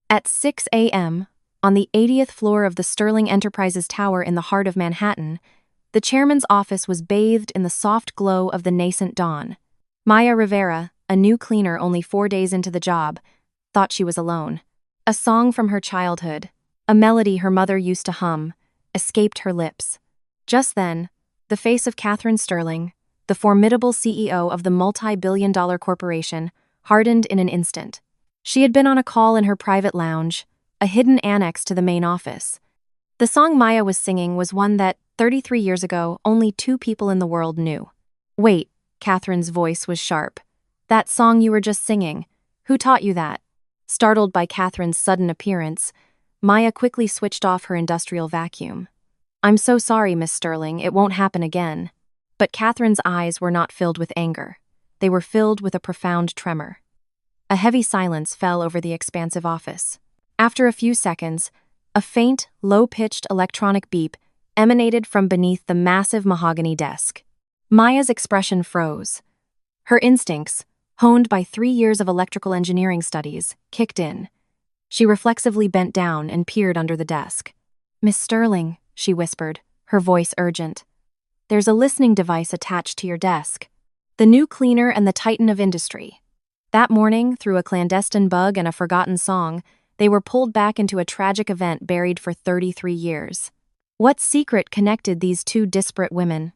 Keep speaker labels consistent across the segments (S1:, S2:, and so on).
S1: At 6 a.m., on the 80th floor of the Sterling Enterprises Tower in the heart of Manhattan, the chairman's office was bathed in the soft glow of the nascent dawn. Maya Rivera, a new cleaner only 4 days into the job, thought she was alone. A song from her childhood, a melody her mother used to hum, escaped her lips. Just then, the face of Catherine Sterling, the formidable CEO of the multi-billion-dollar corporation, hardened in an instant. She had been on a call in her private lounge, a hidden annex to the main office. The song Maya was singing was one that, 33 years ago, only 2 people in the world knew. "Wait," Catherine's voice was sharp. "That song you were just singing, who taught you that?" Startled by Catherine's sudden appearance, Maya quickly switched off her industrial vacuum. "I'm so sorry, Miss Sterling, it won't happen again." But Catherine's eyes were not filled with anger. They were filled with a profound tremor. A heavy silence fell over the expansive office. After a few seconds, a faint, low-pitched electronic beep emanated from beneath the massive mahogany desk. Maya's expression froze. Her instincts, honed by 3 years of electrical engineering studies, kicked in. She reflexively bent down and peered under the desk. "Miss Sterling," she whispered, her voice urgent. "There's a listening device attached to your desk. The new cleaner and the titan of industry." That morning, through a clandestine bug and a forgotten song, they were pulled back into a tragic event buried for 33 years. What secret connected these 2 disparate women?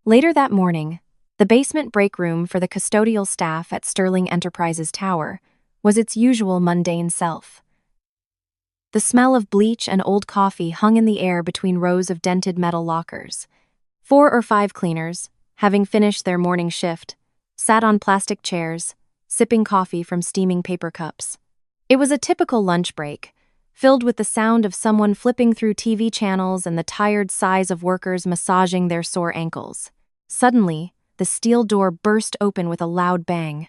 S1: Later that morning, the basement break room for the custodial staff at Sterling Enterprises Tower was its usual mundane self. The smell of bleach and old coffee hung in the air between rows of dented metal lockers. 4 or 5 cleaners, having finished their morning shift, sat on plastic chairs, sipping coffee from steaming paper cups. It was a typical lunch break, filled with the sound of someone flipping through TV channels and the tired sighs of workers massaging their sore ankles. Suddenly, the steel door burst open with a loud bang.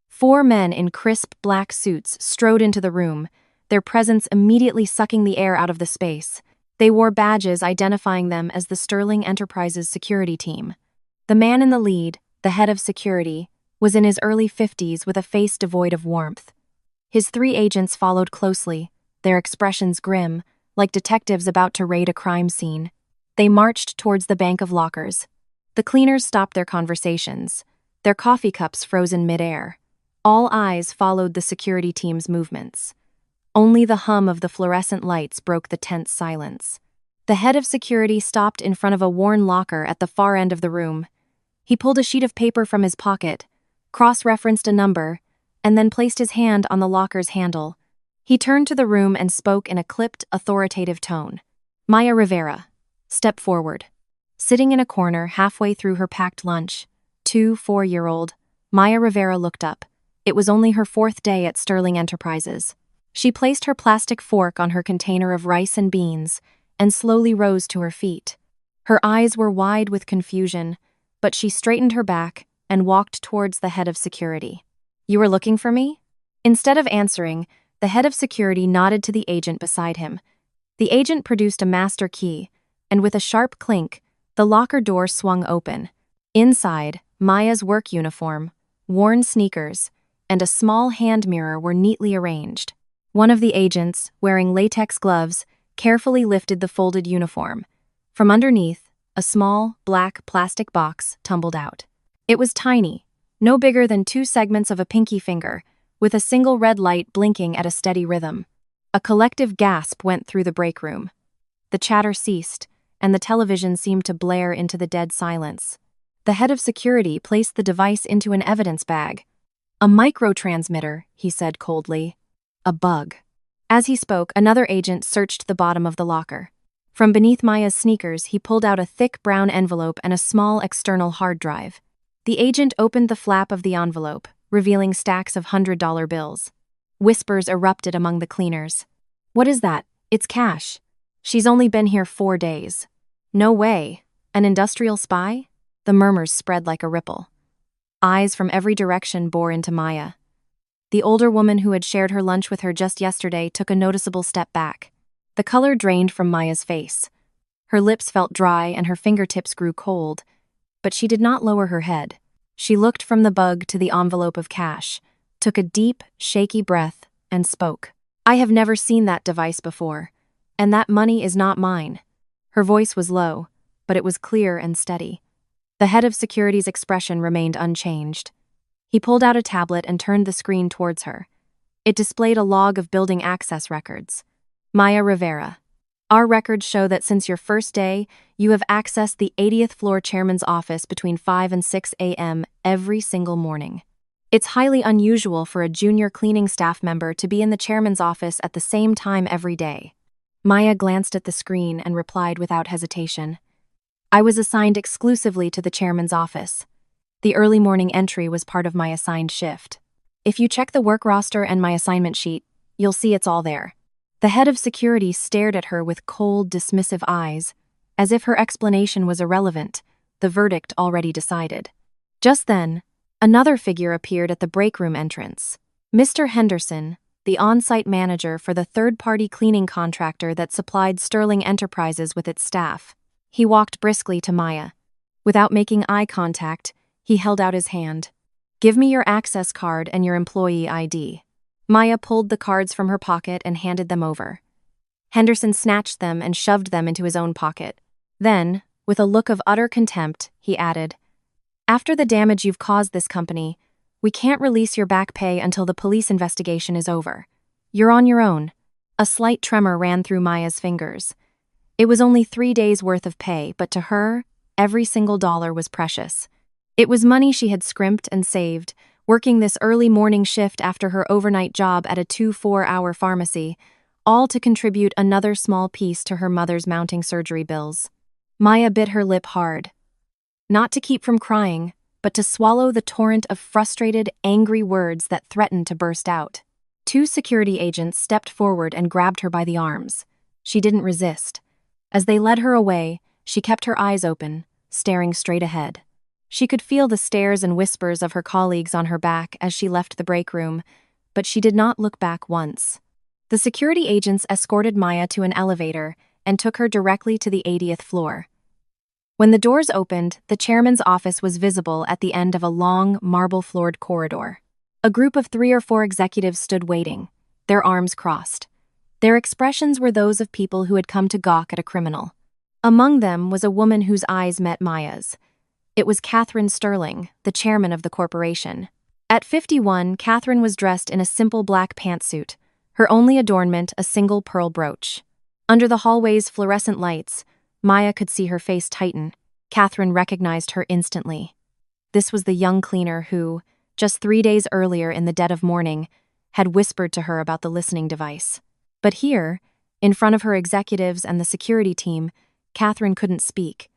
S1: 4 men in crisp black suits strode into the room, their presence immediately sucking the air out of the space. They wore badges identifying them as the Sterling Enterprises security team. The man in the lead, the head of security, was in his early 50s with a face devoid of warmth. His 3 agents followed closely, their expressions grim, like detectives about to raid a crime scene. They marched towards the bank of lockers. The cleaners stopped their conversations, their coffee cups frozen midair. All eyes followed the security team's movements. Only the hum of the fluorescent lights broke the tense silence. The head of security stopped in front of a worn locker at the far end of the room. He pulled a sheet of paper from his pocket, cross-referenced a number, and then placed his hand on the locker's handle. He turned to the room and spoke in a clipped, authoritative tone. "Maya Rivera, step forward." Sitting in a corner halfway through her packed lunch, 2 4-year-old, Maya Rivera looked up. It was only her 4th day at Sterling Enterprises. She placed her plastic fork on her container of rice and beans and slowly rose to her feet. Her eyes were wide with confusion, but she straightened her back and walked towards the head of security. "You were looking for me?" Instead of answering, the head of security nodded to the agent beside him. The agent produced a master key, and with a sharp clink, the locker door swung open. Inside, Maya's work uniform, worn sneakers, and a small hand mirror were neatly arranged. One of the agents, wearing latex gloves, carefully lifted the folded uniform. From underneath, a small, black plastic box tumbled out. It was tiny, no bigger than 2 segments of a pinky finger, with a single red light blinking at a steady rhythm. A collective gasp went through the break room. The chatter ceased, and the television seemed to blare into the dead silence. The head of security placed the device into an evidence bag. "A microtransmitter," he said coldly. "A bug." As he spoke, another agent searched the bottom of the locker. From beneath Maya's sneakers, he pulled out a thick brown envelope and a small external hard drive. The agent opened the flap of the envelope, revealing stacks of $100 bills. Whispers erupted among the cleaners. "What is that? It's cash. She's only been here 4 days. No way. An industrial spy?" The murmurs spread like a ripple. Eyes from every direction bore into Maya. The older woman who had shared her lunch with her just yesterday took a noticeable step back. The color drained from Maya's face. Her lips felt dry and her fingertips grew cold, but she did not lower her head. She looked from the bug to the envelope of cash, took a deep, shaky breath, and spoke. I have never seen that device before, and that money is not mine. Her voice was low, but it was clear and steady. The head of security's expression remained unchanged. He pulled out a tablet and turned the screen towards her. It displayed a log of building access records. Maya Rivera. Our records show that since your first day, you have accessed the 80th floor chairman's office between 5 and 6 a.m. every single morning. It's highly unusual for a junior cleaning staff member to be in the chairman's office at the same time every day. Maya glanced at the screen and replied without hesitation. I was assigned exclusively to the chairman's office. The early morning entry was part of my assigned shift. If you check the work roster and my assignment sheet, you'll see it's all there. The head of security stared at her with cold, dismissive eyes, as if her explanation was irrelevant, the verdict already decided. Just then, another figure appeared at the break room entrance. Mr. Henderson, the on-site manager for the third-party cleaning contractor that supplied Sterling Enterprises with its staff. He walked briskly to Maya. Without making eye contact, he held out his hand. Give me your access card and your employee ID. Maya pulled the cards from her pocket and handed them over. Henderson snatched them and shoved them into his own pocket. Then, with a look of utter contempt, he added, After the damage you've caused this company, we can't release your back pay until the police investigation is over. You're on your own. A slight tremor ran through Maya's fingers. It was only 3 days' worth of pay, but to her, every single dollar was precious. It was money she had scrimped and saved, working this early morning shift after her overnight job at a 2-4-hour pharmacy, all to contribute another small piece to her mother's mounting surgery bills. Maya bit her lip hard. Not to keep from crying, but to swallow the torrent of frustrated, angry words that threatened to burst out. 2 security agents stepped forward and grabbed her by the arms. She didn't resist. As they led her away, she kept her eyes open, staring straight ahead. She could feel the stares and whispers of her colleagues on her back as she left the break room, but she did not look back once. The security agents escorted Maya to an elevator and took her directly to the 80th floor. When the doors opened, the chairman's office was visible at the end of a long, marble-floored corridor. A group of 3 or 4 executives stood waiting, their arms crossed. Their expressions were those of people who had come to gawk at a criminal. Among them was a woman whose eyes met Maya's. It was Catherine Sterling, the chairman of the corporation. At 51, Catherine was dressed in a simple black pantsuit, her only adornment a single pearl brooch. Under the hallway's fluorescent lights, Maya could see her face tighten. Catherine recognized her instantly. This was the young cleaner who, just 3 days earlier in the dead of morning, had whispered to her about the listening device. But here, in front of her executives and the security team, Catherine couldn't speak.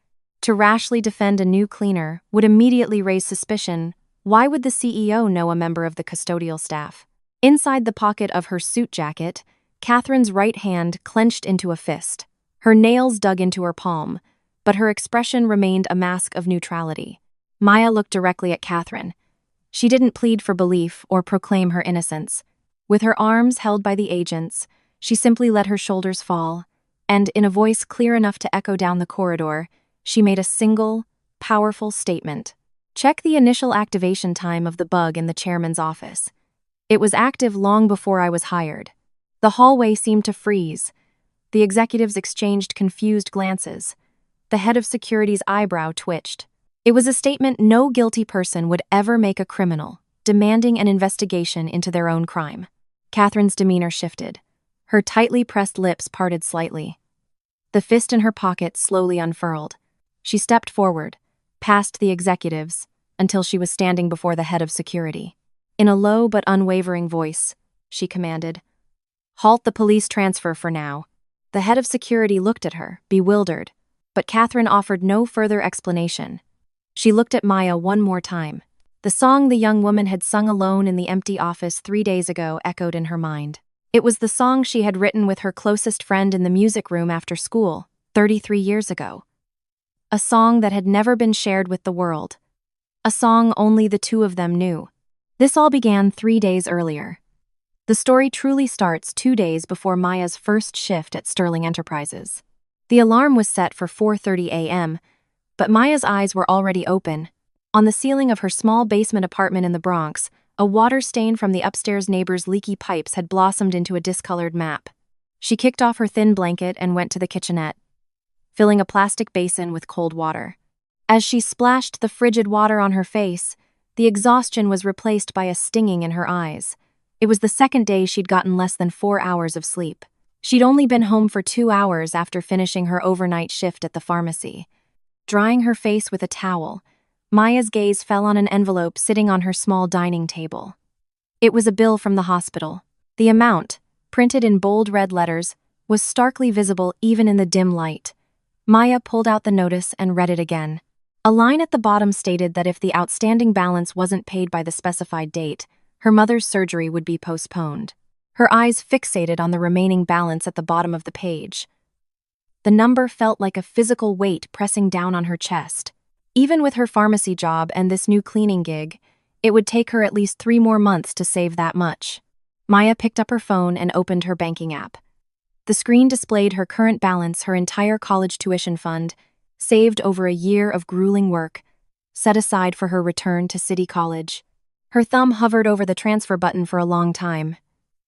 S1: To rashly defend a new cleaner would immediately raise suspicion. Why would the CEO know a member of the custodial staff? Inside the pocket of her suit jacket, Catherine's right hand clenched into a fist. Her nails dug into her palm, but her expression remained a mask of neutrality. Maya looked directly at Catherine. She didn't plead for belief or proclaim her innocence. With her arms held by the agents, she simply let her shoulders fall, and in a voice clear enough to echo down the corridor, she made a single, powerful statement. Check the initial activation time of the bug in the chairman's office. It was active long before I was hired. The hallway seemed to freeze. The executives exchanged confused glances. The head of security's eyebrow twitched. It was a statement no guilty person would ever make a criminal, demanding an investigation into their own crime. Catherine's demeanor shifted. Her tightly pressed lips parted slightly. The fist in her pocket slowly unfurled. She stepped forward, past the executives, until she was standing before the head of security. In a low but unwavering voice, she commanded, "Halt the police transfer for now." The head of security looked at her, bewildered, but Catherine offered no further explanation. She looked at Maya one more time. The song the young woman had sung alone in the empty office 3 days ago echoed in her mind. It was the song she had written with her closest friend in the music room after school, 33 years ago. A song that had never been shared with the world. A song only the 2 of them knew. This all began 3 days earlier. The story truly starts 2 days before Maya's first shift at Sterling Enterprises. The alarm was set for 4:30 a.m., but Maya's eyes were already open. On the ceiling of her small basement apartment in the Bronx, A water stain from the upstairs neighbor's leaky pipes had blossomed into a discolored map. She kicked off her thin blanket and went to the kitchenette, filling a plastic basin with cold water. As she splashed the frigid water on her face, the exhaustion was replaced by a stinging in her eyes. It was the second day she'd gotten less than 4 hours of sleep. She'd only been home for 2 hours after finishing her overnight shift at the pharmacy. Drying her face with a towel, Maya's gaze fell on an envelope sitting on her small dining table. It was a bill from the hospital. The amount, printed in bold red letters, was starkly visible even in the dim light. Maya pulled out the notice and read it again. A line at the bottom stated that if the outstanding balance wasn't paid by the specified date, her mother's surgery would be postponed. Her eyes fixated on the remaining balance at the bottom of the page. The number felt like a physical weight pressing down on her chest. Even with her pharmacy job and this new cleaning gig, it would take her at least 3 more months to save that much. Maya picked up her phone and opened her banking app. The screen displayed her current balance, her entire college tuition fund, saved over a year of grueling work, set aside for her return to City College. Her thumb hovered over the transfer button for a long time.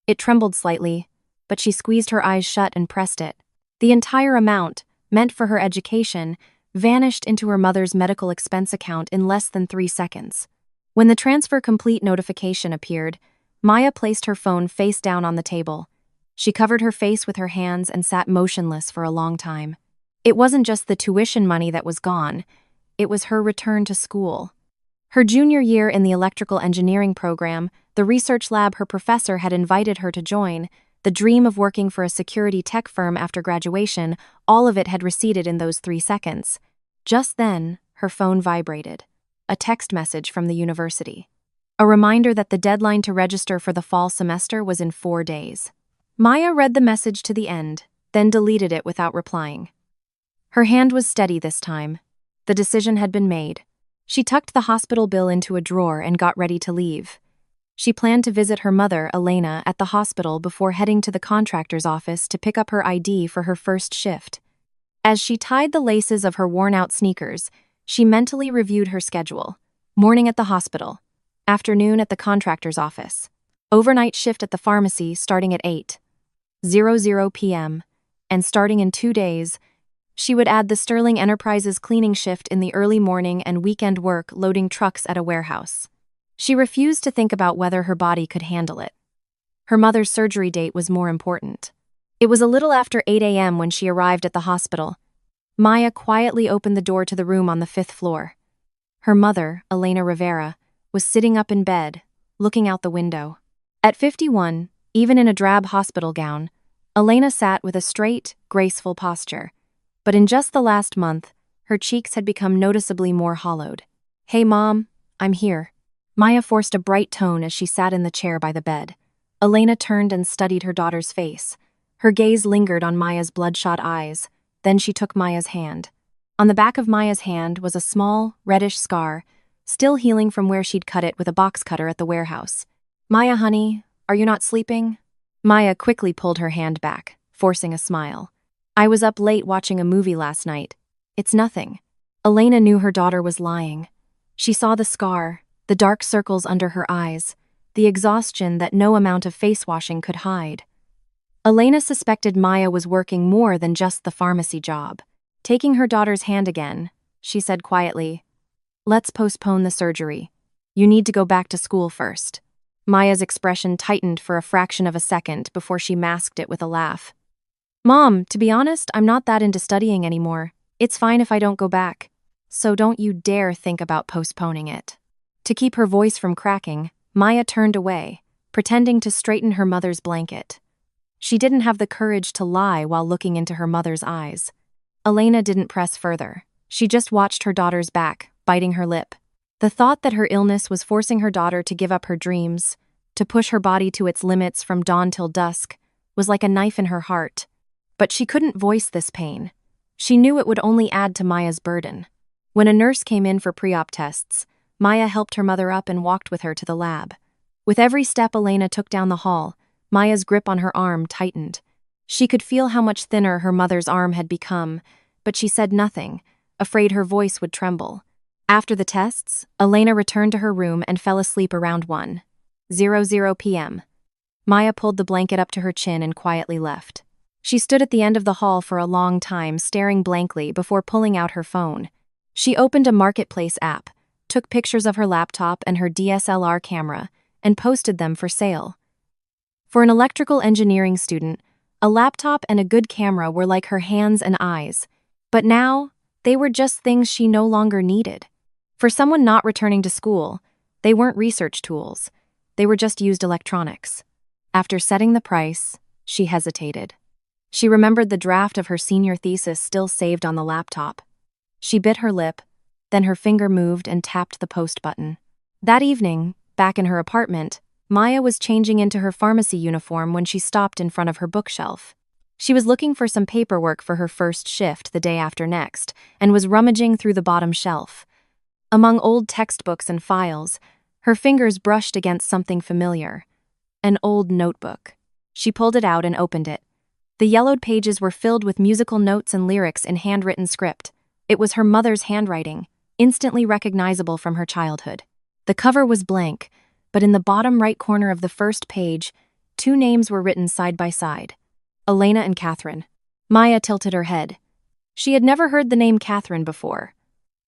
S1: It trembled slightly, but she squeezed her eyes shut and pressed it. The entire amount, meant for her education, vanished into her mother's medical expense account in less than 3 seconds. When the transfer complete notification appeared, Maya placed her phone face down on the table. She covered her face with her hands and sat motionless for a long time. It wasn't just the tuition money that was gone, it was her return to school. Her junior year in the electrical engineering program, the research lab her professor had invited her to join, the dream of working for a security tech firm after graduation, all of it had receded in those 3 seconds. Just then, her phone vibrated. A text message from the university. A reminder that the deadline to register for the fall semester was in 4 days. Maya read the message to the end, then deleted it without replying. Her hand was steady this time. The decision had been made. She tucked the hospital bill into a drawer and got ready to leave. She planned to visit her mother, Elena, at the hospital before heading to the contractor's office to pick up her ID for her first shift. As she tied the laces of her worn-out sneakers, she mentally reviewed her schedule. Morning at the hospital. Afternoon at the contractor's office. Overnight shift at the pharmacy starting at 8:00 p.m. And starting in 2 days, she would add the Sterling Enterprises cleaning shift in the early morning and weekend work loading trucks at a warehouse. She refused to think about whether her body could handle it. Her mother's surgery date was more important. It was a little after 8 a.m. when she arrived at the hospital. Maya quietly opened the door to the room on the 5th floor. Her mother, Elena Rivera, was sitting up in bed, looking out the window. At 51, even in a drab hospital gown, Elena sat with a straight, graceful posture. But in just the last month, her cheeks had become noticeably more hollowed. "Hey, Mom, I'm here." Maya forced a bright tone as she sat in the chair by the bed. Elena turned and studied her daughter's face. Her gaze lingered on Maya's bloodshot eyes. Then she took Maya's hand. On the back of Maya's hand was a small, reddish scar, still healing from where she'd cut it with a box cutter at the warehouse. "Maya, honey, are you not sleeping?" Maya quickly pulled her hand back, forcing a smile. "I was up late watching a movie last night. It's nothing." Elena knew her daughter was lying. She saw the scar, the dark circles under her eyes, the exhaustion that no amount of face washing could hide. Elena suspected Maya was working more than just the pharmacy job. Taking her daughter's hand again, she said quietly, "Let's postpone the surgery. You need to go back to school first." Maya's expression tightened for a fraction of a second before she masked it with a laugh. "Mom, to be honest, I'm not that into studying anymore. It's fine if I don't go back. So don't you dare think about postponing it." To keep her voice from cracking, Maya turned away, pretending to straighten her mother's blanket. She didn't have the courage to lie while looking into her mother's eyes. Elena didn't press further. She just watched her daughter's back, biting her lip. The thought that her illness was forcing her daughter to give up her dreams, to push her body to its limits from dawn till dusk, was like a knife in her heart. But she couldn't voice this pain. She knew it would only add to Maya's burden. When a nurse came in for pre-op tests, Maya helped her mother up and walked with her to the lab. With every step Elena took down the hall, Maya's grip on her arm tightened. She could feel how much thinner her mother's arm had become, but she said nothing, afraid her voice would tremble. After the tests, Elena returned to her room and fell asleep around 1. 00 p.m. Maya pulled the blanket up to her chin and quietly left. She stood at the end of the hall for a long time, staring blankly before pulling out her phone. She opened a marketplace app, took pictures of her laptop and her DSLR camera, and posted them for sale. For an electrical engineering student, a laptop and a good camera were like her hands and eyes. But now, they were just things she no longer needed. For someone not returning to school, they weren't research tools. They were just used electronics. After setting the price, she hesitated. She remembered the draft of her senior thesis still saved on the laptop. She bit her lip, then her finger moved and tapped the post button. That evening, back in her apartment, Maya was changing into her pharmacy uniform when she stopped in front of her bookshelf. She was looking for some paperwork for her first shift the day after next, and was rummaging through the bottom shelf. Among old textbooks and files, her fingers brushed against something familiar. An old notebook. She pulled it out and opened it. The yellowed pages were filled with musical notes and lyrics in handwritten script. It was her mother's handwriting, instantly recognizable from her childhood. The cover was blank, but in the bottom right corner of the first page, 2 names were written side by side. Elena and Catherine. Maya tilted her head. She had never heard the name Catherine before.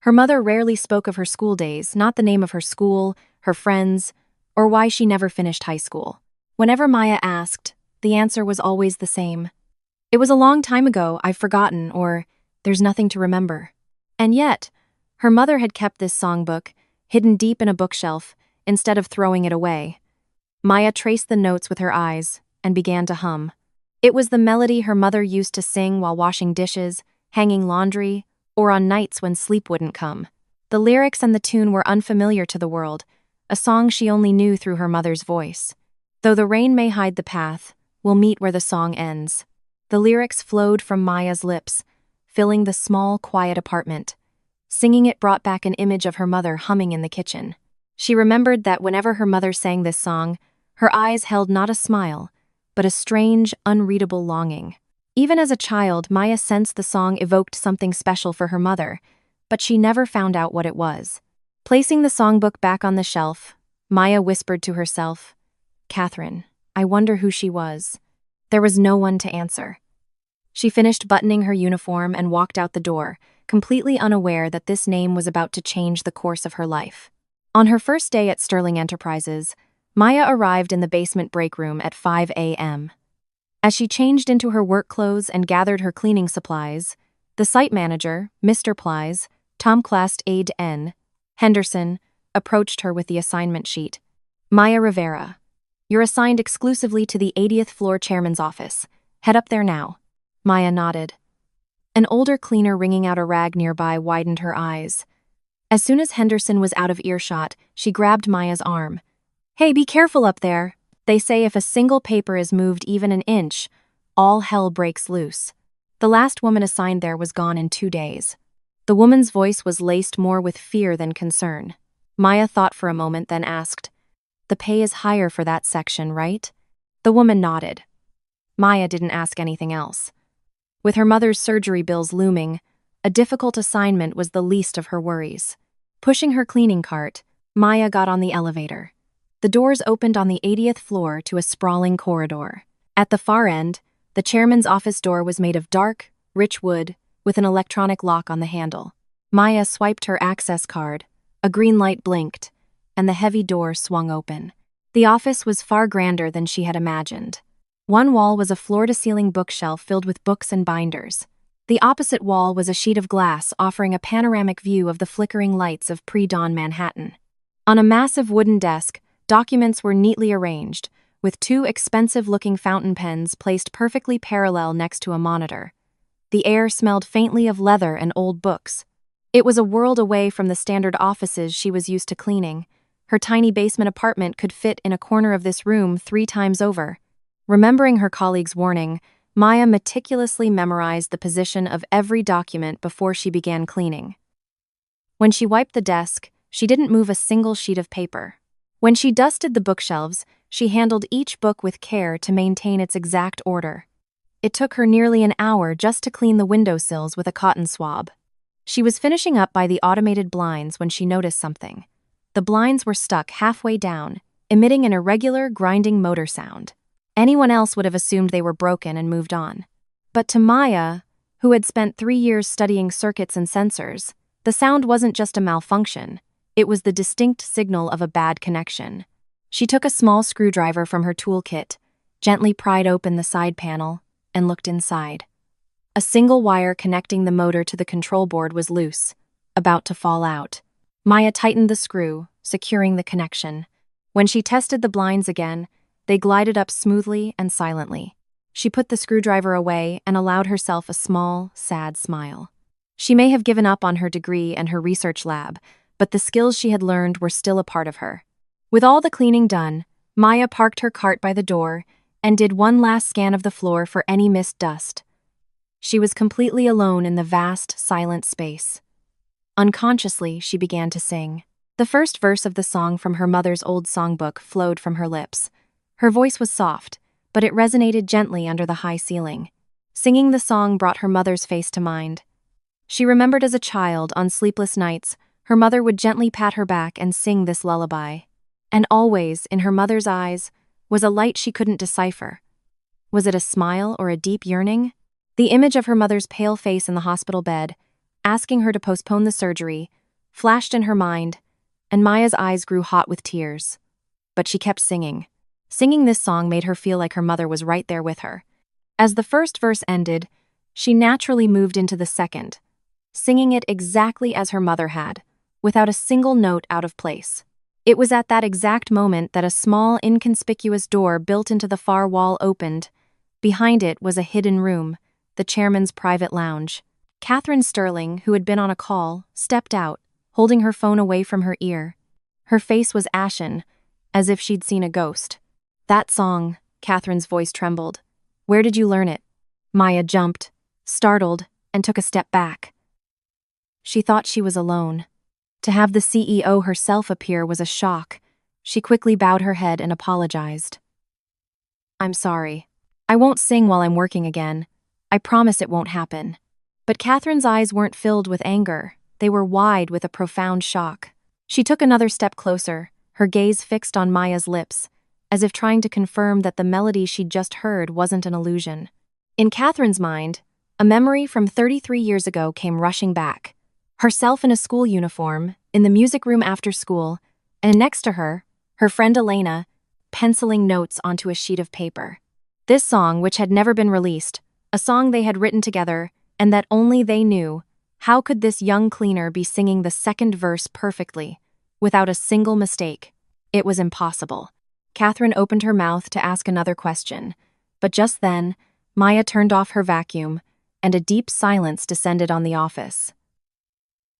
S1: Her mother rarely spoke of her school days, not the name of her school, her friends, or why she never finished high school. Whenever Maya asked, the answer was always the same. It was a long time ago, I've forgotten, or there's nothing to remember. And yet, her mother had kept this songbook, hidden deep in a bookshelf, instead of throwing it away. Maya traced the notes with her eyes and began to hum. It was the melody her mother used to sing while washing dishes, hanging laundry, or on nights when sleep wouldn't come. The lyrics and the tune were unfamiliar to the world, a song she only knew through her mother's voice. Though the rain may hide the path, we'll meet where the song ends. The lyrics flowed from Maya's lips, filling the small, quiet apartment. Singing it brought back an image of her mother humming in the kitchen. She remembered that whenever her mother sang this song, her eyes held not a smile, but a strange, unreadable longing. Even as a child, Maya sensed the song evoked something special for her mother, but she never found out what it was. Placing the songbook back on the shelf, Maya whispered to herself, "Catherine, I wonder who she was." There was no one to answer. She finished buttoning her uniform and walked out the door, completely unaware that this name was about to change the course of her life. On her first day at Sterling Enterprises, Maya arrived in the basement break room at 5 a.m. As she changed into her work clothes and gathered her cleaning supplies, the site manager, Mr. Plies, Tom Clast Aide N. Henderson, approached her with the assignment sheet. "Maya Rivera, you're assigned exclusively to the 80th floor chairman's office. Head up there now." Maya nodded. An older cleaner wringing out a rag nearby widened her eyes. As soon as Henderson was out of earshot, she grabbed Maya's arm. "Hey, be careful up there. They say if a single paper is moved even an inch, all hell breaks loose." The last woman assigned there was gone in 2 days. The woman's voice was laced more with fear than concern. Maya thought for a moment, then asked, "The pay is higher for that section, right?" The woman nodded. Maya didn't ask anything else. With her mother's surgery bills looming, a difficult assignment was the least of her worries. Pushing her cleaning cart, Maya got on the elevator. The doors opened on the 80th floor to a sprawling corridor. At the far end, the chairman's office door was made of dark, rich wood, with an electronic lock on the handle. Maya swiped her access card, a green light blinked, and the heavy door swung open. The office was far grander than she had imagined. One wall was a floor-to-ceiling bookshelf filled with books and binders. The opposite wall was a sheet of glass offering a panoramic view of the flickering lights of pre-dawn Manhattan. On a massive wooden desk, documents were neatly arranged, with 2 expensive-looking fountain pens placed perfectly parallel next to a monitor. The air smelled faintly of leather and old books. It was a world away from the standard offices she was used to cleaning. Her tiny basement apartment could fit in a corner of this room 3 times over. Remembering her colleague's warning, Maya meticulously memorized the position of every document before she began cleaning. When she wiped the desk, she didn't move a single sheet of paper. When she dusted the bookshelves, she handled each book with care to maintain its exact order. It took her nearly an hour just to clean the windowsills with a cotton swab. She was finishing up by the automated blinds when she noticed something. The blinds were stuck halfway down, emitting an irregular, grinding motor sound. Anyone else would have assumed they were broken and moved on. But to Maya, who had spent 3 years studying circuits and sensors, the sound wasn't just a malfunction, it was the distinct signal of a bad connection. She took a small screwdriver from her toolkit, gently pried open the side panel, and looked inside. A single wire connecting the motor to the control board was loose, about to fall out. Maya tightened the screw, securing the connection. When she tested the blinds again, they glided up smoothly and silently. She put the screwdriver away and allowed herself a small, sad smile. She may have given up on her degree and her research lab, but the skills she had learned were still a part of her. With all the cleaning done, Maya parked her cart by the door and did one last scan of the floor for any missed dust. She was completely alone in the vast, silent space. Unconsciously, she began to sing. The first verse of the song from her mother's old songbook flowed from her lips. Her voice was soft, but it resonated gently under the high ceiling. Singing the song brought her mother's face to mind. She remembered as a child, on sleepless nights, her mother would gently pat her back and sing this lullaby. And always, in her mother's eyes, was a light she couldn't decipher. Was it a smile or a deep yearning? The image of her mother's pale face in the hospital bed, asking her to postpone the surgery, flashed in her mind, and Maya's eyes grew hot with tears. But she kept singing. Singing this song made her feel like her mother was right there with her. As the first verse ended, she naturally moved into the second, singing it exactly as her mother had, without a single note out of place. It was at that exact moment that a small, inconspicuous door built into the far wall opened. Behind it was a hidden room, the chairman's private lounge. Catherine Sterling, who had been on a call, stepped out, holding her phone away from her ear. Her face was ashen, as if she'd seen a ghost. "That song," Catherine's voice trembled. "Where did you learn it?" Maya jumped, startled, and took a step back. She thought she was alone. To have the CEO herself appear was a shock. She quickly bowed her head and apologized. "I'm sorry. I won't sing while I'm working again. I promise it won't happen." But Catherine's eyes weren't filled with anger. They were wide with a profound shock. She took another step closer, her gaze fixed on Maya's lips, as if trying to confirm that the melody she'd just heard wasn't an illusion. In Catherine's mind, a memory from 33 years ago came rushing back. Herself in a school uniform, in the music room after school, and next to her, her friend Elena, penciling notes onto a sheet of paper. This song, which had never been released, a song they had written together, and that only they knew, how could this young cleaner be singing the second verse perfectly, without a single mistake? It was impossible. Catherine opened her mouth to ask another question, but just then, Maya turned off her vacuum, and a deep silence descended on the office.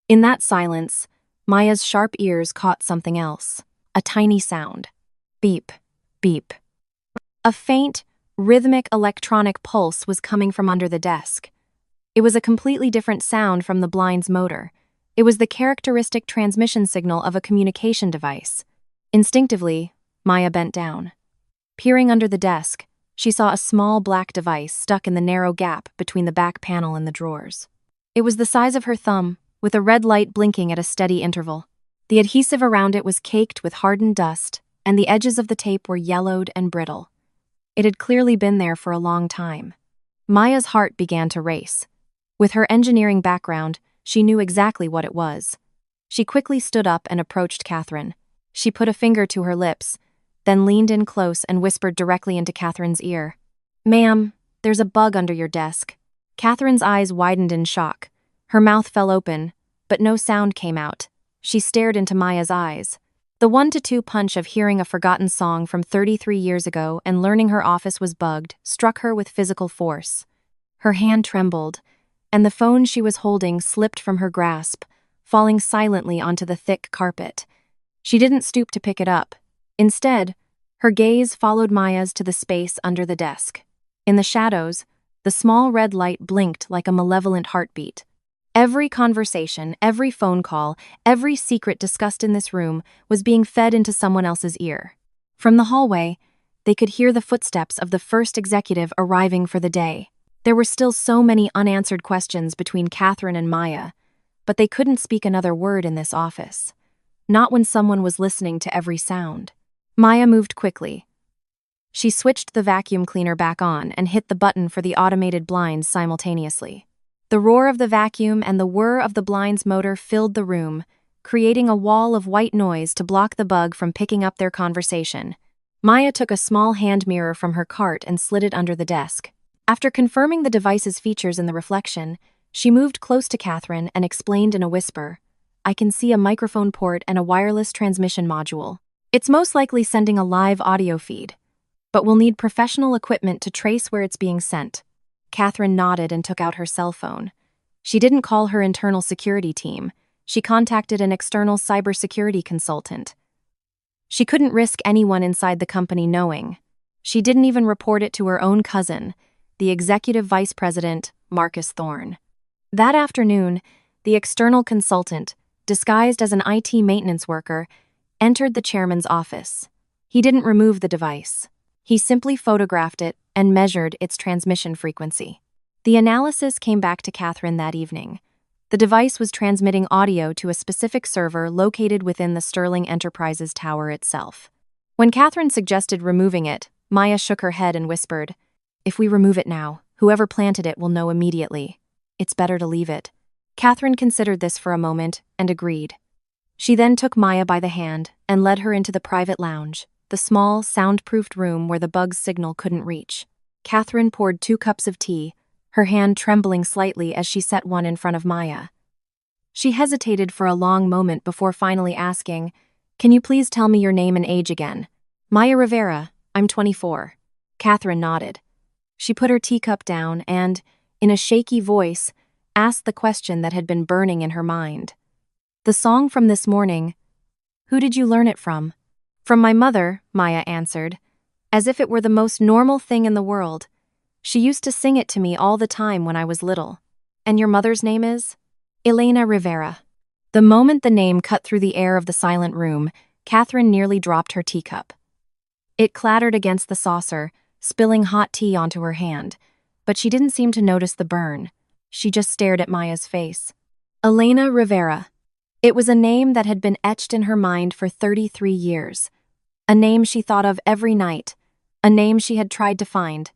S1: In that silence, Maya's sharp ears caught something else, a tiny sound. Beep, beep. A faint, rhythmic electronic pulse was coming from under the desk. It was a completely different sound from the blind's motor. It was the characteristic transmission signal of a communication device. Instinctively, Maya bent down. Peering under the desk, she saw a small black device stuck in the narrow gap between the back panel and the drawers. It was the size of her thumb, with a red light blinking at a steady interval. The adhesive around it was caked with hardened dust, and the edges of the tape were yellowed and brittle. It had clearly been there for a long time. Maya's heart began to race. With her engineering background, she knew exactly what it was. She quickly stood up and approached Catherine. She put a finger to her lips, then leaned in close and whispered directly into Catherine's ear. "Ma'am, there's a bug under your desk." Catherine's eyes widened in shock. Her mouth fell open, but no sound came out. She stared into Maya's eyes. The 1-2 punch of hearing a forgotten song from 33 years ago and learning her office was bugged struck her with physical force. Her hand trembled, and the phone she was holding slipped from her grasp, falling silently onto the thick carpet. She didn't stoop to pick it up. Instead, her gaze followed Maya's to the space under the desk. In the shadows, the small red light blinked like a malevolent heartbeat. Every conversation, every phone call, every secret discussed in this room was being fed into someone else's ear. From the hallway, they could hear the footsteps of the first executive arriving for the day. There were still so many unanswered questions between Catherine and Maya, but they couldn't speak another word in this office. Not when someone was listening to every sound. Maya moved quickly. She switched the vacuum cleaner back on and hit the button for the automated blinds simultaneously. The roar of the vacuum and the whir of the blind's motor filled the room, creating a wall of white noise to block the bug from picking up their conversation. Maya took a small hand mirror from her cart and slid it under the desk. After confirming the device's features in the reflection, she moved close to Catherine and explained in a whisper, "I can see a microphone port and a wireless transmission module. It's most likely sending a live audio feed, but we'll need professional equipment to trace where it's being sent." Catherine nodded and took out her cell phone. She didn't call her internal security team. She contacted an external cybersecurity consultant. She couldn't risk anyone inside the company knowing. She didn't even report it to her own cousin, the executive vice president, Marcus Thorne. That afternoon, the external consultant, disguised as an IT maintenance worker, entered the chairman's office. He didn't remove the device. He simply photographed it and measured its transmission frequency. The analysis came back to Catherine that evening. The device was transmitting audio to a specific server located within the Sterling Enterprises tower itself. When Catherine suggested removing it, Maya shook her head and whispered, "If we remove it now, whoever planted it will know immediately. It's better to leave it." Catherine considered this for a moment and agreed. She then took Maya by the hand and led her into the private lounge, the small, soundproofed room where the bug's signal couldn't reach. Catherine poured 2 cups of tea, her hand trembling slightly as she set one in front of Maya. She hesitated for a long moment before finally asking, "Can you please tell me your name and age again?" "Maya Rivera, I'm 24. Catherine nodded. She put her teacup down and, in a shaky voice, asked the question that had been burning in her mind. "The song from this morning, who did you learn it from?" "From my mother," Maya answered, as if it were the most normal thing in the world. "She used to sing it to me all the time when I was little." "And your mother's name is?" "Elena Rivera." The moment the name cut through the air of the silent room, Catherine nearly dropped her teacup. It clattered against the saucer, spilling hot tea onto her hand, but she didn't seem to notice the burn. She just stared at Maya's face. Elena Rivera. It was a name that had been etched in her mind for 33 years. A name she thought of every night. A name she had tried to find.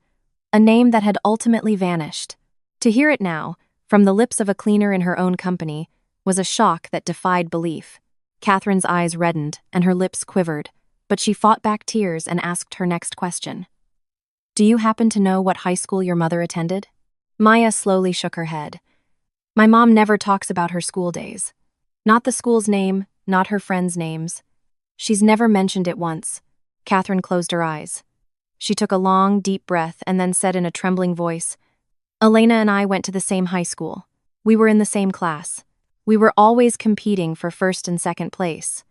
S1: A name that had ultimately vanished. To hear it now, from the lips of a cleaner in her own company, was a shock that defied belief. Catherine's eyes reddened and her lips quivered, but she fought back tears and asked her next question. "Do you happen to know what high school your mother attended?" Maya slowly shook her head. "My mom never talks about her school days. Not the school's name, not her friends' names. She's never mentioned it once." Catherine closed her eyes. She took a long, deep breath and then said in a trembling voice, "Elena and I went to the same high school. We were in the same class. We were always competing for first and second place.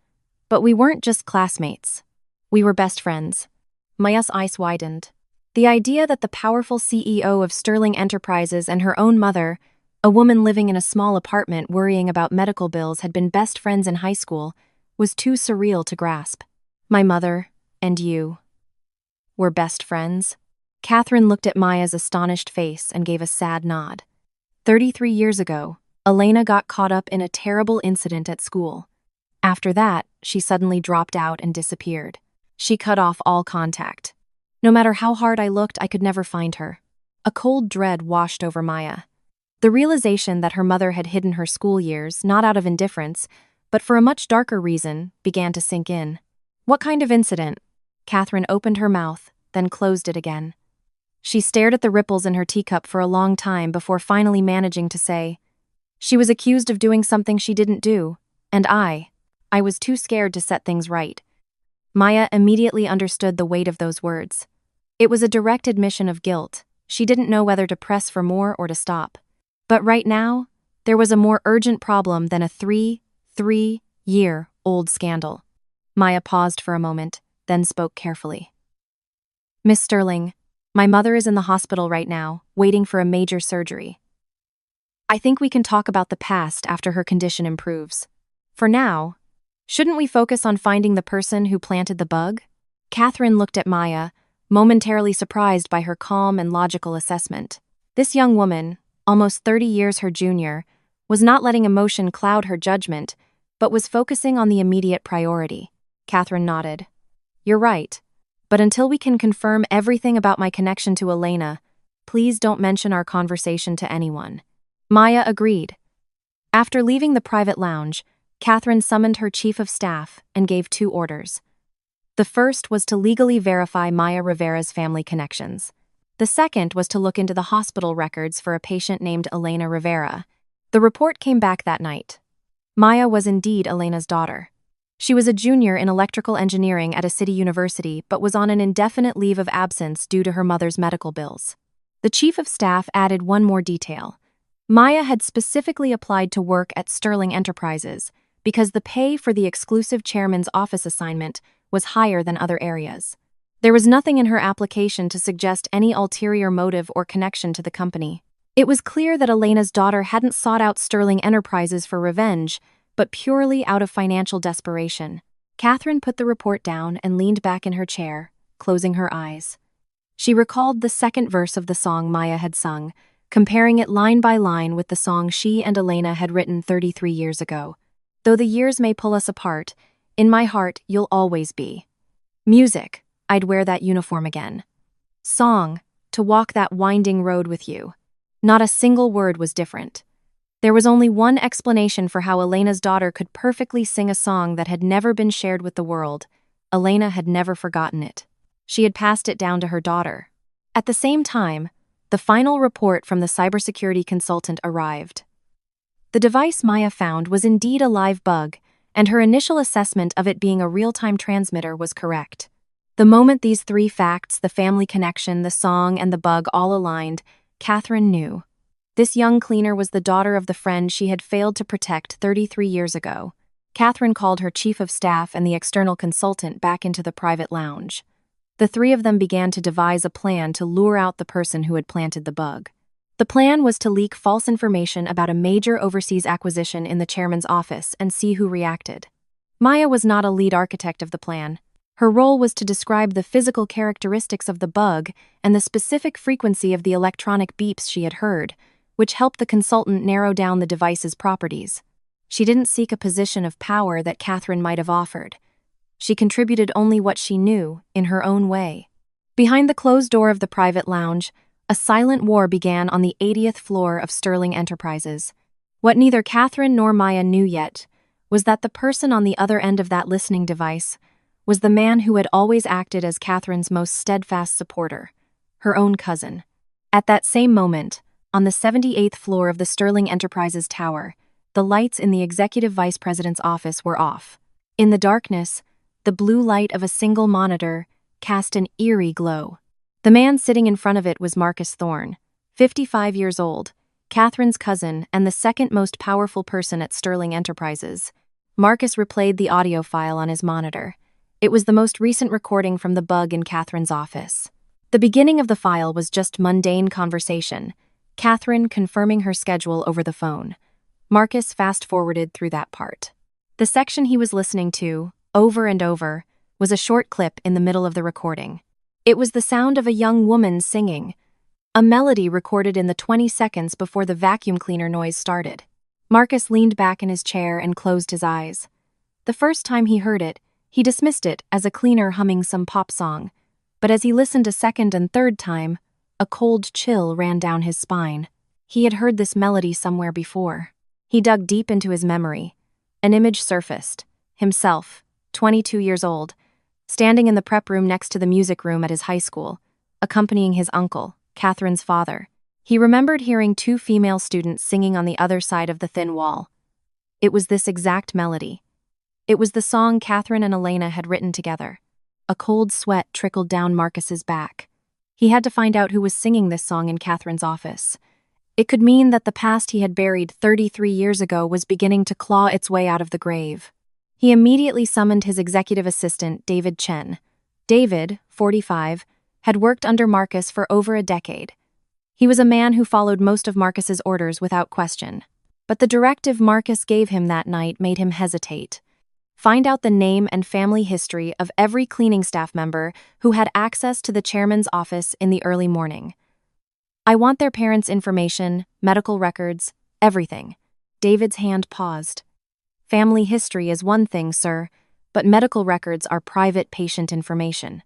S1: But we weren't just classmates. We were best friends." Maya's eyes widened. The idea that the powerful CEO of Sterling Enterprises and her own mother, a woman living in a small apartment worrying about medical bills, had been best friends in high school was too surreal to grasp. "My mother, and you, were best friends?" Catherine looked at Maya's astonished face and gave a sad nod. 33 years ago, Elena got caught up in a terrible incident at school. After that, she suddenly dropped out and disappeared. She cut off all contact. No matter how hard I looked, I could never find her. A cold dread washed over Maya. The realization that her mother had hidden her school years, not out of indifference, but for a much darker reason, began to sink in. "What kind of incident?" Catherine opened her mouth, then closed it again. She stared at the ripples in her teacup for a long time before finally managing to say, "She was accused of doing something she didn't do, and I was too scared to set things right." Maya immediately understood the weight of those words. It was a direct admission of guilt. She didn't know whether to press for more or to stop. But right now, there was a more urgent problem than a three-year-old scandal. Maya paused for a moment, then spoke carefully. "Miss Sterling, my mother is in the hospital right now, waiting for a major surgery. I think we can talk about the past after her condition improves. For now, shouldn't we focus on finding the person who planted the bug?" Catherine looked at Maya, momentarily surprised by her calm and logical assessment. This young woman, almost 30 years her junior, was not letting emotion cloud her judgment, but was focusing on the immediate priority. Catherine nodded. You're right. But until we can confirm everything about my connection to Elena, please don't mention our conversation to anyone. Maya agreed. After leaving the private lounge, Catherine summoned her chief of staff and gave 2 orders. The first was to legally verify Maya Rivera's family connections. The second was to look into the hospital records for a patient named Elena Rivera. The report came back that night. Maya was indeed Elena's daughter. She was a junior in electrical engineering at a city university but was on an indefinite leave of absence due to her mother's medical bills. The chief of staff added one more detail. Maya had specifically applied to work at Sterling Enterprises because the pay for the exclusive chairman's office assignment was higher than other areas. There was nothing in her application to suggest any ulterior motive or connection to the company. It was clear that Elena's daughter hadn't sought out Sterling Enterprises for revenge, but purely out of financial desperation. Catherine put the report down and leaned back in her chair, closing her eyes. She recalled the second verse of the song Maya had sung, comparing it line by line with the song she and Elena had written 33 years ago. Though the years may pull us apart, in my heart you'll always be. Music, I'd wear that uniform again. Song, to walk that winding road with you. Not a single word was different. There was only one explanation for how Elena's daughter could perfectly sing a song that had never been shared with the world. Elena had never forgotten it. She had passed it down to her daughter. At the same time, the final report from the cybersecurity consultant arrived. The device Maya found was indeed a live bug, and her initial assessment of it being a real-time transmitter was correct. The moment these 3 facts, the family connection, the song, and the bug all aligned, Catherine knew. This young cleaner was the daughter of the friend she had failed to protect 33 years ago. Catherine called her chief of staff and the external consultant back into the private lounge. The 3 of them began to devise a plan to lure out the person who had planted the bug. The plan was to leak false information about a major overseas acquisition in the chairman's office and see who reacted. Maya was not a lead architect of the plan. Her role was to describe the physical characteristics of the bug and the specific frequency of the electronic beeps she had heard, which helped the consultant narrow down the device's properties. She didn't seek a position of power that Catherine might have offered. She contributed only what she knew, in her own way. Behind the closed door of the private lounge, a silent war began on the 80th floor of Sterling Enterprises. What neither Catherine nor Maya knew yet was that the person on the other end of that listening device was the man who had always acted as Catherine's most steadfast supporter, her own cousin. At that same moment, on the 78th floor of the Sterling Enterprises tower, the lights in the executive vice president's office were off. In the darkness, the blue light of a single monitor cast an eerie glow. The man sitting in front of it was Marcus Thorne, 55 years old, Catherine's cousin and the second most powerful person at Sterling Enterprises. Marcus replayed the audio file on his monitor. It was the most recent recording from the bug in Catherine's office. The beginning of the file was just mundane conversation, Catherine confirming her schedule over the phone. Marcus fast-forwarded through that part. The section he was listening to, over and over, was a short clip in the middle of the recording. It was the sound of a young woman singing, a melody recorded in the 20 seconds before the vacuum cleaner noise started. Marcus leaned back in his chair and closed his eyes. The first time he heard it, he dismissed it as a cleaner humming some pop song, but as he listened a second and third time, a cold chill ran down his spine. He had heard this melody somewhere before. He dug deep into his memory. An image surfaced. Himself, 22 years old, standing in the prep room next to the music room at his high school, accompanying his uncle, Catherine's father. He remembered hearing 2 female students singing on the other side of the thin wall. It was this exact melody. It was the song Catherine and Elena had written together. A cold sweat trickled down Marcus's back. He had to find out who was singing this song in Catherine's office. It could mean that the past he had buried 33 years ago was beginning to claw its way out of the grave. He immediately summoned his executive assistant, David Chen. David, 45, had worked under Marcus for over a decade. He was a man who followed most of Marcus's orders without question. But the directive Marcus gave him that night made him hesitate. Find out the name and family history of every cleaning staff member who had access to the chairman's office in the early morning. I want their parents' information, medical records, everything. David's hand paused. Family history is one thing, sir, but medical records are private patient information.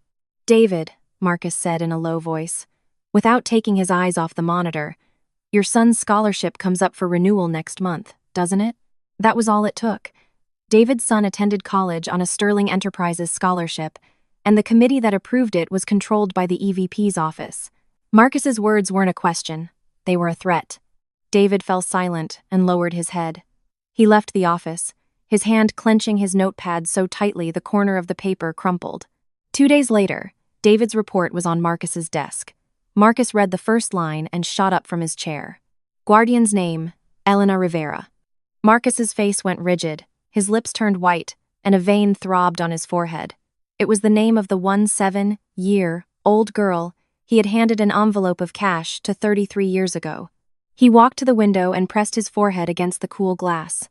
S1: David, Marcus said in a low voice, without taking his eyes off the monitor, your son's scholarship comes up for renewal next month, doesn't it? That was all it took. David's son attended college on a Sterling Enterprises scholarship, and the committee that approved it was controlled by the EVP's office. Marcus's words weren't a question, they were a threat. David fell silent and lowered his head. He left the office, his hand clenching his notepad so tightly the corner of the paper crumpled. 2 days later, David's report was on Marcus's desk. Marcus read the first line and shot up from his chair. Guardian's name, Elena Rivera. Marcus's face went rigid, his lips turned white, and a vein throbbed on his forehead. It was the name of the 17-year-old girl he had handed an envelope of cash to 33 years ago. He walked to the window and pressed his forehead against the cool glass.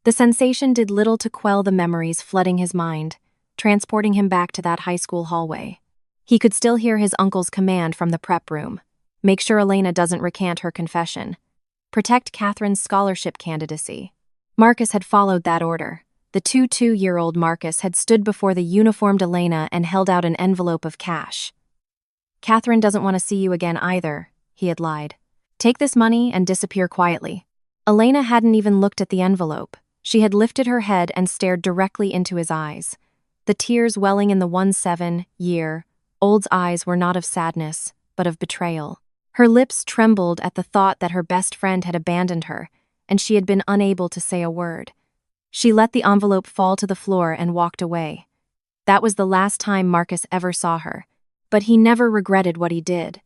S1: The sensation did little to quell the memories flooding his mind, transporting him back to that high school hallway. He could still hear his uncle's command from the prep room. Make sure Elena doesn't recant her confession. Protect Catherine's scholarship candidacy. Marcus had followed that order. The 22-year-old Marcus had stood before the uniformed Elena and held out an envelope of cash. Catherine doesn't want to see you again either, he had lied. Take this money and disappear quietly. Elena hadn't even looked at the envelope. She had lifted her head and stared directly into his eyes. The tears welling in the 17-year-old's eyes were not of sadness, but of betrayal. Her lips trembled at the thought that her best friend had abandoned her, and she had been unable to say a word. She let the envelope fall to the floor and walked away. That was the last time Marcus ever saw her, but he never regretted what he did.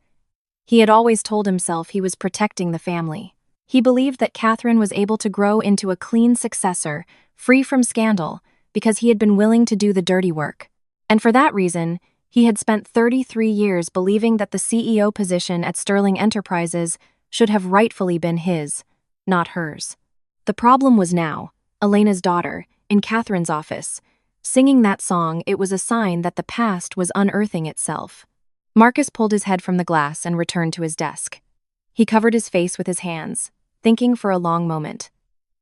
S1: He had always told himself he was protecting the family. He believed that Catherine was able to grow into a clean successor, free from scandal, because he had been willing to do the dirty work. And for that reason, he had spent 33 years believing that the CEO position at Sterling Enterprises should have rightfully been his, not hers. The problem was now, Elena's daughter, in Catherine's office. Singing that song, it was a sign that the past was unearthing itself. Marcus pulled his head from the glass and returned to his desk. He covered his face with his hands, thinking for a long moment.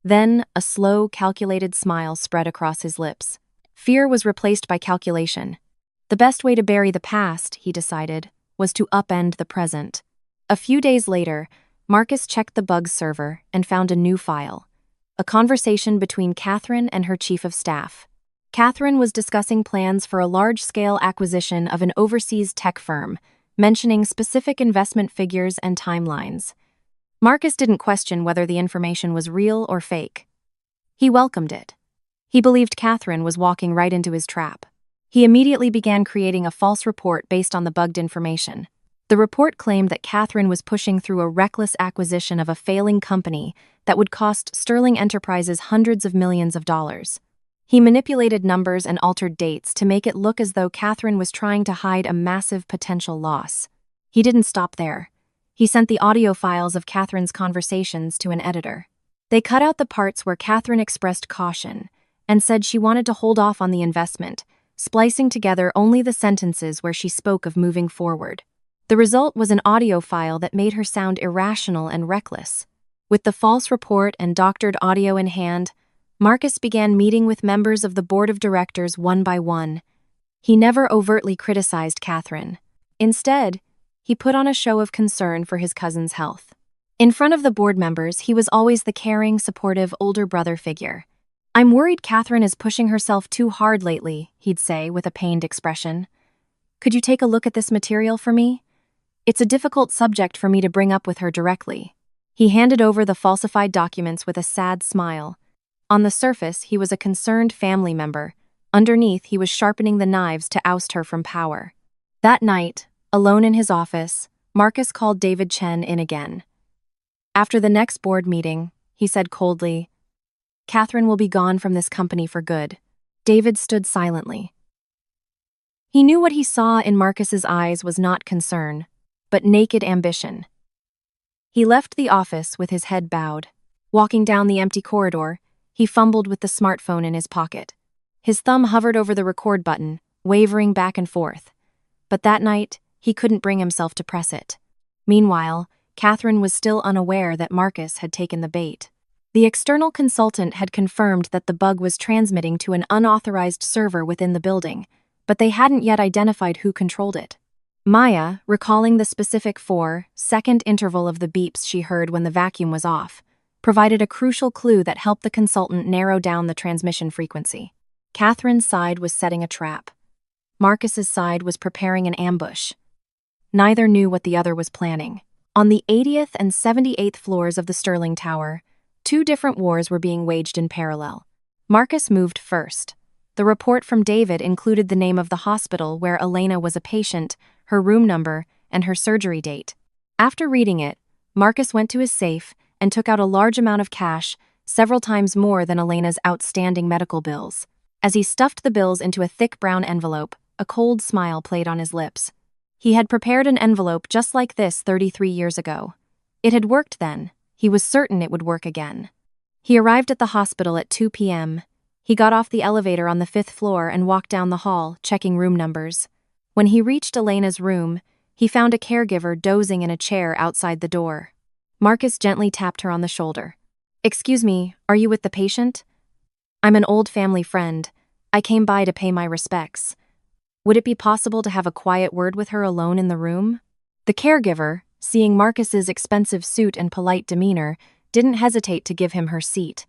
S1: Then, a slow, calculated smile spread across his lips. Fear was replaced by calculation. The best way to bury the past, he decided, was to upend the present. A few days later, Marcus checked the bugs server and found a new file. A conversation between Catherine and her chief of staff. Catherine was discussing plans for a large-scale acquisition of an overseas tech firm, mentioning specific investment figures and timelines. Marcus didn't question whether the information was real or fake. He welcomed it. He believed Catherine was walking right into his trap. He immediately began creating a false report based on the bugged information. The report claimed that Catherine was pushing through a reckless acquisition of a failing company that would cost Sterling Enterprises hundreds of millions of dollars. He manipulated numbers and altered dates to make it look as though Catherine was trying to hide a massive potential loss. He didn't stop there. He sent the audio files of Catherine's conversations to an editor. They cut out the parts where Catherine expressed caution and said she wanted to hold off on the investment, splicing together only the sentences where she spoke of moving forward. The result was an audio file that made her sound irrational and reckless. With the false report and doctored audio in hand, Marcus began meeting with members of the board of directors one by one. He never overtly criticized Catherine. Instead, he put on a show of concern for his cousin's health. In front of the board members, he was always the caring, supportive older brother figure. "I'm worried Catherine is pushing herself too hard lately," he'd say with a pained expression. "Could you take a look at this material for me? It's a difficult subject for me to bring up with her directly." He handed over the falsified documents with a sad smile. On the surface, he was a concerned family member. Underneath, he was sharpening the knives to oust her from power. That night, alone in his office, Marcus called David Chen in again. After the next board meeting, he said coldly, "Catherine will be gone from this company for good." David stood silently. He knew what he saw in Marcus's eyes was not concern, but naked ambition. He left the office with his head bowed. Walking down the empty corridor, he fumbled with the smartphone in his pocket. His thumb hovered over the record button, wavering back and forth. But that night, he couldn't bring himself to press it. Meanwhile, Catherine was still unaware that Marcus had taken the bait. The external consultant had confirmed that the bug was transmitting to an unauthorized server within the building, but they hadn't yet identified who controlled it. Maya, recalling the specific 4-second interval of the beeps she heard when the vacuum was off, provided a crucial clue that helped the consultant narrow down the transmission frequency. Catherine's side was setting a trap. Marcus's side was preparing an ambush. Neither knew what the other was planning. On the 80th and 78th floors of the Sterling Tower, two different wars were being waged in parallel. Marcus moved first. The report from David included the name of the hospital where Elena was a patient, her room number, and her surgery date. After reading it, Marcus went to his safe and took out a large amount of cash, several times more than Elena's outstanding medical bills. As he stuffed the bills into a thick brown envelope, a cold smile played on his lips. He had prepared an envelope just like this 33 years ago. It had worked then. He was certain it would work again. He arrived at the hospital at 2 p.m. He got off the elevator on the 5th floor and walked down the hall, checking room numbers. When he reached Elena's room, he found a caregiver dozing in a chair outside the door. Marcus gently tapped her on the shoulder. "Excuse me, are you with the patient? I'm an old family friend. I came by to pay my respects. Would it be possible to have a quiet word with her alone in the room?" The caregiver, seeing Marcus's expensive suit and polite demeanor, didn't hesitate to give him her seat.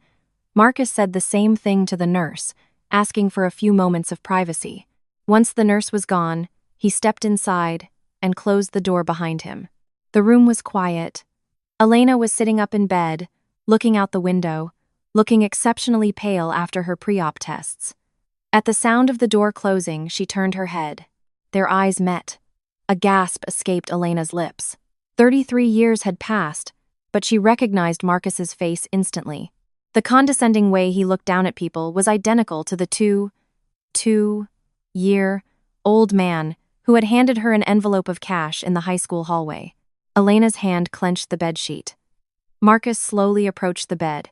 S1: Marcus said the same thing to the nurse, asking for a few moments of privacy. Once the nurse was gone, he stepped inside and closed the door behind him. The room was quiet. Elena was sitting up in bed, looking out the window, looking exceptionally pale after her pre-op tests. At the sound of the door closing, she turned her head. Their eyes met. A gasp escaped Elena's lips. 33 years had passed, but she recognized Marcus's face instantly. The condescending way he looked down at people was identical to the two-year-old man who had handed her an envelope of cash in the high school hallway. Elena's hand clenched the bedsheet. Marcus slowly approached the bed.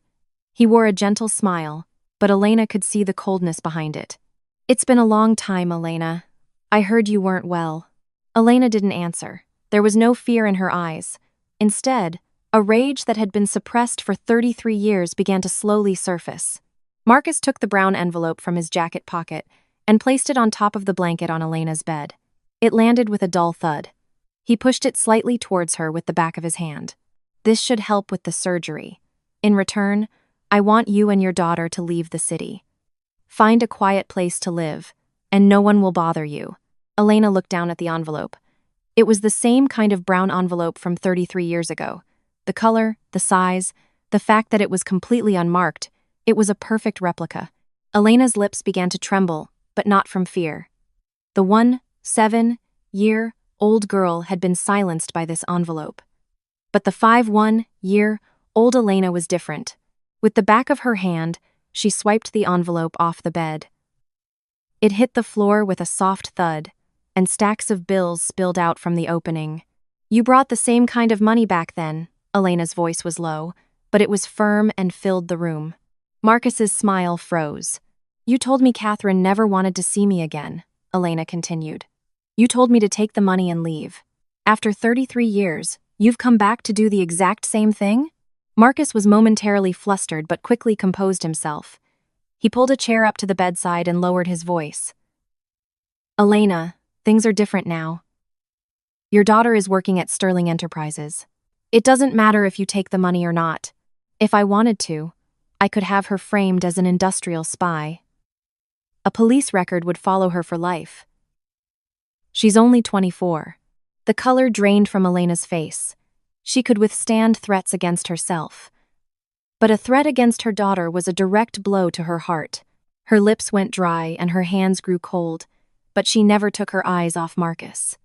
S1: He wore a gentle smile, but Elena could see the coldness behind it. "It's been a long time, Elena. I heard you weren't well." Elena didn't answer. There was no fear in her eyes. Instead, a rage that had been suppressed for 33 years began to slowly surface. Marcus took the brown envelope from his jacket pocket and placed it on top of the blanket on Elena's bed. It landed with a dull thud. He pushed it slightly towards her with the back of his hand. "This should help with the surgery. In return, I want you and your daughter to leave the city. Find a quiet place to live, and no one will bother you." Elena looked down at the envelope. It was the same kind of brown envelope from 33 years ago. The color, the size, the fact that it was completely unmarked, it was a perfect replica. Elena's lips began to tremble, but not from fear. The 7-year-old girl had been silenced by this envelope. But the 51-year-old Elena was different. With the back of her hand, she swiped the envelope off the bed. It hit the floor with a soft thud, and stacks of bills spilled out from the opening. "You brought the same kind of money back then." Elena's voice was low, but it was firm and filled the room. Marcus's smile froze. "You told me Catherine never wanted to see me again," Elena continued. "You told me to take the money and leave. After 33 years, you've come back to do the exact same thing?" Marcus was momentarily flustered but quickly composed himself. He pulled a chair up to the bedside and lowered his voice. "Elena, things are different now. Your daughter is working at Sterling Enterprises. It doesn't matter if you take the money or not. If I wanted to, I could have her framed as an industrial spy. A police record would follow her for life. She's only 24. The color drained from Elena's face. She could withstand threats against herself. But a threat against her daughter was a direct blow to her heart. Her lips went dry and her hands grew cold, but she never took her eyes off Marcus.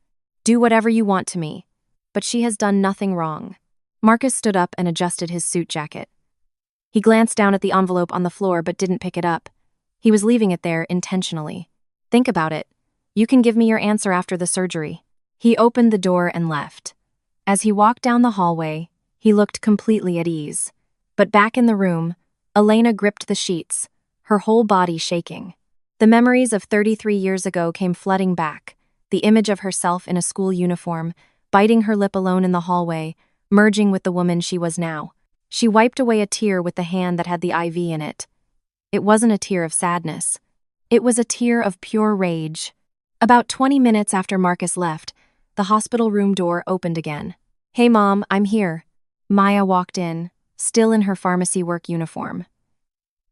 S1: "Do whatever you want to me, but she has done nothing wrong." Marcus stood up and adjusted his suit jacket. He glanced down at the envelope on the floor but didn't pick it up. He was leaving it there intentionally. "Think about it. You can give me your answer after the surgery." He opened the door and left. As he walked down the hallway, he looked completely at ease. But back in the room, Elena gripped the sheets, her whole body shaking. The memories of 33 years ago came flooding back, the image of herself in a school uniform, biting her lip alone in the hallway, merging with the woman she was now. She wiped away a tear with the hand that had the IV in it. It wasn't a tear of sadness. It was a tear of pure rage. About 20 minutes after Marcus left, the hospital room door opened again. "Hey, Mom, I'm here." Maya walked in, still in her pharmacy work uniform.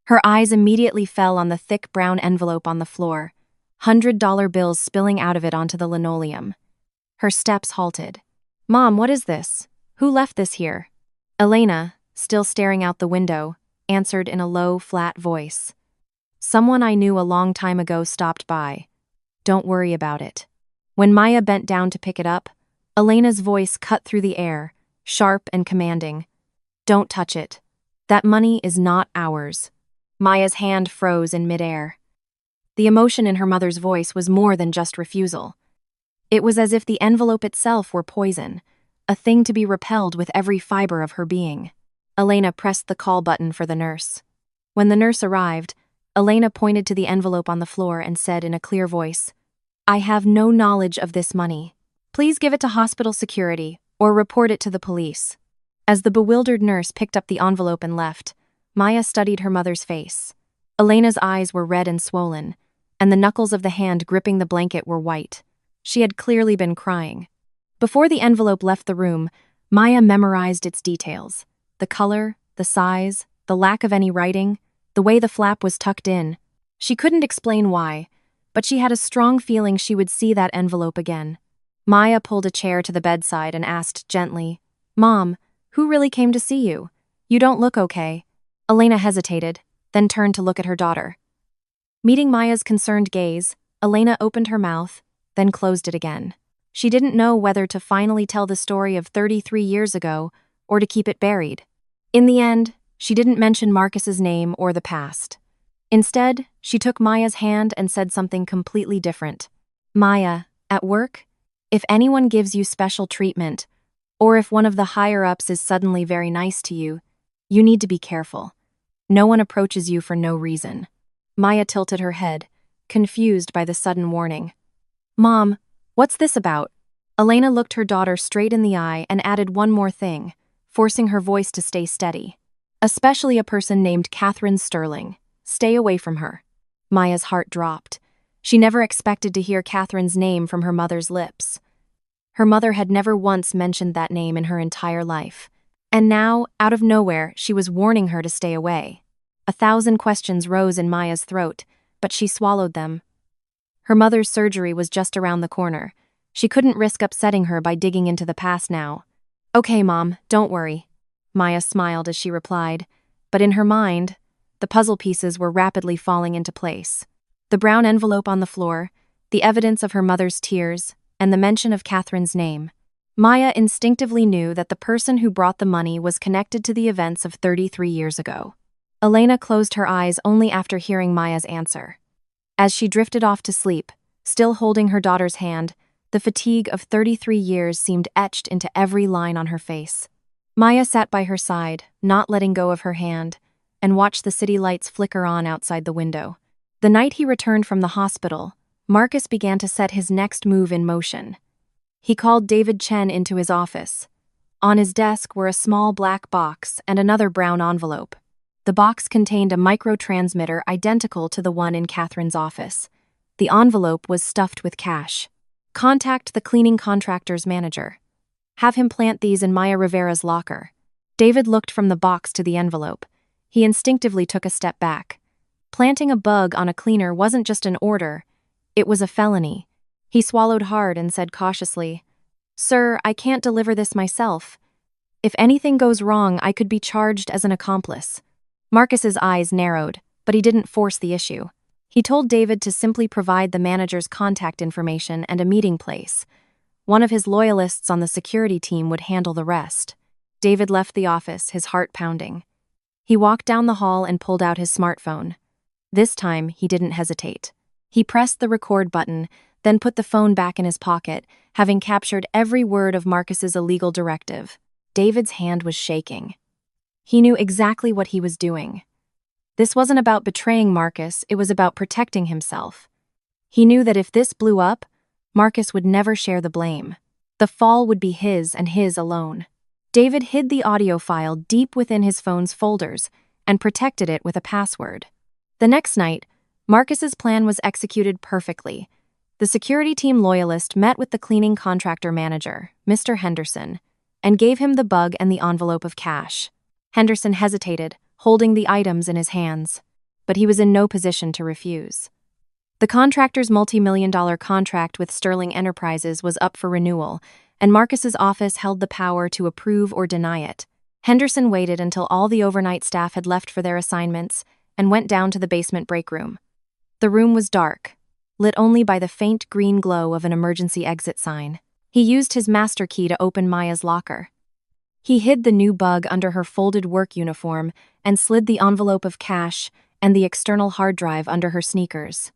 S1: Her eyes immediately fell on the thick brown envelope on the floor, $100 bills spilling out of it onto the linoleum. Her steps halted. "Mom, what is this? Who left this here?" Elena, still staring out the window, answered in a low, flat voice. "Someone I knew a long time ago stopped by. Don't worry about it." When Maya bent down to pick it up, Elena's voice cut through the air, sharp and commanding. "Don't touch it. That money is not ours." Maya's hand froze in midair. The emotion in her mother's voice was more than just refusal. It was as if the envelope itself were poison, a thing to be repelled with every fiber of her being. Elena pressed the call button for the nurse. When the nurse arrived, Elena pointed to the envelope on the floor and said in a clear voice, "I have no knowledge of this money. Please give it to hospital security or report it to the police." As the bewildered nurse picked up the envelope and left, Maya studied her mother's face. Elena's eyes were red and swollen, and the knuckles of the hand gripping the blanket were white. She had clearly been crying. Before the envelope left the room, Maya memorized its details. The color, the size, the lack of any writing, the way the flap was tucked in. She couldn't explain why, but she had a strong feeling she would see that envelope again. Maya pulled a chair to the bedside and asked gently, "Mom, who really came to see you? You don't look okay." Elena hesitated, then turned to look at her daughter. Meeting Maya's concerned gaze, Elena opened her mouth, then closed it again. She didn't know whether to finally tell the story of 33 years ago or to keep it buried. In the end, she didn't mention Marcus's name or the past. Instead, she took Maya's hand and said something completely different. "Maya, at work, if anyone gives you special treatment, or if one of the higher-ups is suddenly very nice to you, you need to be careful. No one approaches you for no reason." Maya tilted her head, confused by the sudden warning. "Mom, what's this about?" Elena looked her daughter straight in the eye and added one more thing, forcing her voice to stay steady. "Especially a person named Catherine Sterling. Stay away from her." Maya's heart dropped. She never expected to hear Catherine's name from her mother's lips. Her mother had never once mentioned that name in her entire life. And now, out of nowhere, she was warning her to stay away. 1,000 questions rose in Maya's throat, but she swallowed them. Her mother's surgery was just around the corner. She couldn't risk upsetting her by digging into the past now. "Okay, Mom, don't worry." Maya smiled as she replied, but in her mind, the puzzle pieces were rapidly falling into place. The brown envelope on the floor, the evidence of her mother's tears, and the mention of Catherine's name. Maya instinctively knew that the person who brought the money was connected to the events of 33 years ago. Elena closed her eyes only after hearing Maya's answer. As she drifted off to sleep, still holding her daughter's hand, the fatigue of 33 years seemed etched into every line on her face. Maya sat by her side, not letting go of her hand, and watched the city lights flicker on outside the window. The night he returned from the hospital, Marcus began to set his next move in motion. He called David Chen into his office. On his desk were a small black box and another brown envelope. The box contained a microtransmitter identical to the one in Catherine's office. The envelope was stuffed with cash. "Contact the cleaning contractor's manager. Have him plant these in Maya Rivera's locker." David looked from the box to the envelope. He instinctively took a step back. Planting a bug on a cleaner wasn't just an order, it was a felony. He swallowed hard and said cautiously, "Sir, I can't deliver this myself. If anything goes wrong, I could be charged as an accomplice." Marcus's eyes narrowed, but he didn't force the issue. He told David to simply provide the manager's contact information and a meeting place. One of his loyalists on the security team would handle the rest. David left the office, his heart pounding. He walked down the hall and pulled out his smartphone. This time, he didn't hesitate. He pressed the record button, then put the phone back in his pocket, having captured every word of Marcus's illegal directive. David's hand was shaking. He knew exactly what he was doing. This wasn't about betraying Marcus, it was about protecting himself. He knew that if this blew up, Marcus would never share the blame. The fall would be his and his alone. David hid the audio file deep within his phone's folders and protected it with a password. The next night, Marcus's plan was executed perfectly. The security team loyalist met with the cleaning contractor manager, Mr. Henderson, and gave him the bug and the envelope of cash. Henderson hesitated, holding the items in his hands, but he was in no position to refuse. The contractor's multi-million-dollar contract with Sterling Enterprises was up for renewal, and Marcus's office held the power to approve or deny it. Henderson waited until all the overnight staff had left for their assignments and went down to the basement break room. The room was dark, lit only by the faint green glow of an emergency exit sign. He used his master key to open Maya's locker. He hid the new bug under her folded work uniform and slid the envelope of cash and the external hard drive under her sneakers.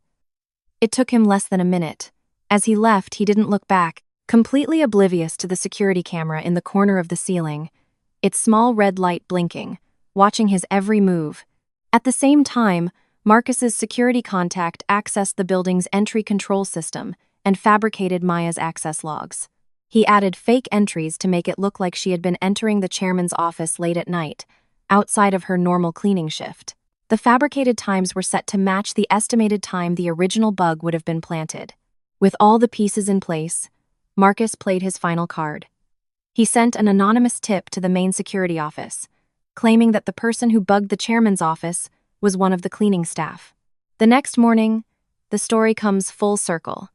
S1: It took him less than a minute. As he left, he didn't look back, completely oblivious to the security camera in the corner of the ceiling, its small red light blinking, watching his every move. At the same time, Marcus's security contact accessed the building's entry control system and fabricated Maya's access logs. He added fake entries to make it look like she had been entering the chairman's office late at night, outside of her normal cleaning shift. The fabricated times were set to match the estimated time the original bug would have been planted. With all the pieces in place, Marcus played his final card. He sent an anonymous tip to the main security office, claiming that the person who bugged the chairman's office was one of the cleaning staff. The next morning, the story comes full circle.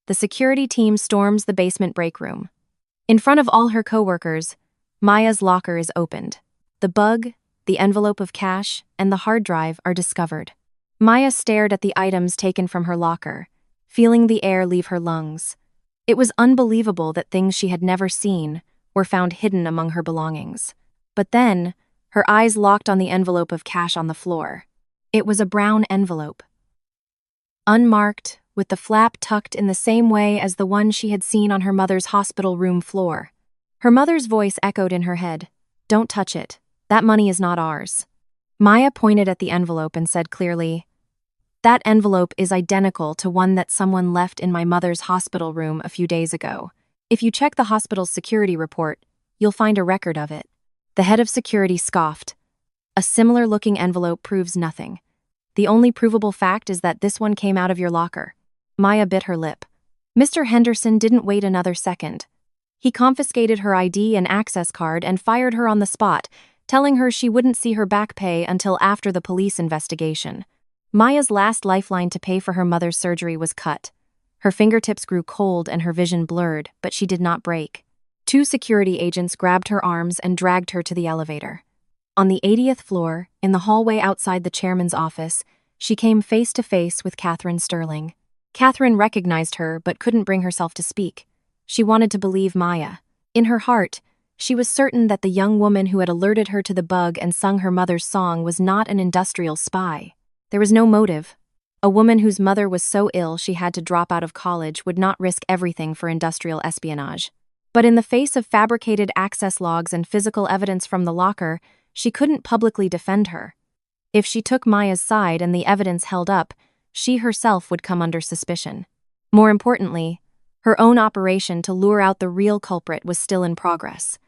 S1: The security team storms the basement break room. In front of all her coworkers, Maya's locker is opened. The bug, the envelope of cash, and the hard drive are discovered. Maya stared at the items taken from her locker, feeling the air leave her lungs. It was unbelievable that things she had never seen were found hidden among her belongings. But then, her eyes locked on the envelope of cash on the floor. It was a brown envelope, unmarked, with the flap tucked in the same way as the one she had seen on her mother's hospital room floor. Her mother's voice echoed in her head, "Don't touch it. That money is not ours." Maya pointed at the envelope and said clearly, "That envelope is identical to one that someone left in my mother's hospital room a few days ago. If you check the hospital's security report, you'll find a record of it." The head of security scoffed. "A similar-looking envelope proves nothing. The only provable fact is that this one came out of your locker." Maya bit her lip. Mr. Henderson didn't wait another second. He confiscated her ID and access card and fired her on the spot, telling her she wouldn't see her back pay until after the police investigation. Maya's last lifeline to pay for her mother's surgery was cut. Her fingertips grew cold and her vision blurred, but she did not break. 2 security agents grabbed her arms and dragged her to the elevator. On the 80th floor, in the hallway outside the chairman's office, she came face to face with Catherine Sterling. Catherine recognized her but couldn't bring herself to speak. She wanted to believe Maya. In her heart, she was certain that the young woman who had alerted her to the bug and sung her mother's song was not an industrial spy. There was no motive. A woman whose mother was so ill she had to drop out of college would not risk everything for industrial espionage. But in the face of fabricated access logs and physical evidence from the locker, she couldn't publicly defend her. If she took Maya's side and the evidence held up, she herself would come under suspicion. More importantly, her own operation to lure out the real culprit was still in progress.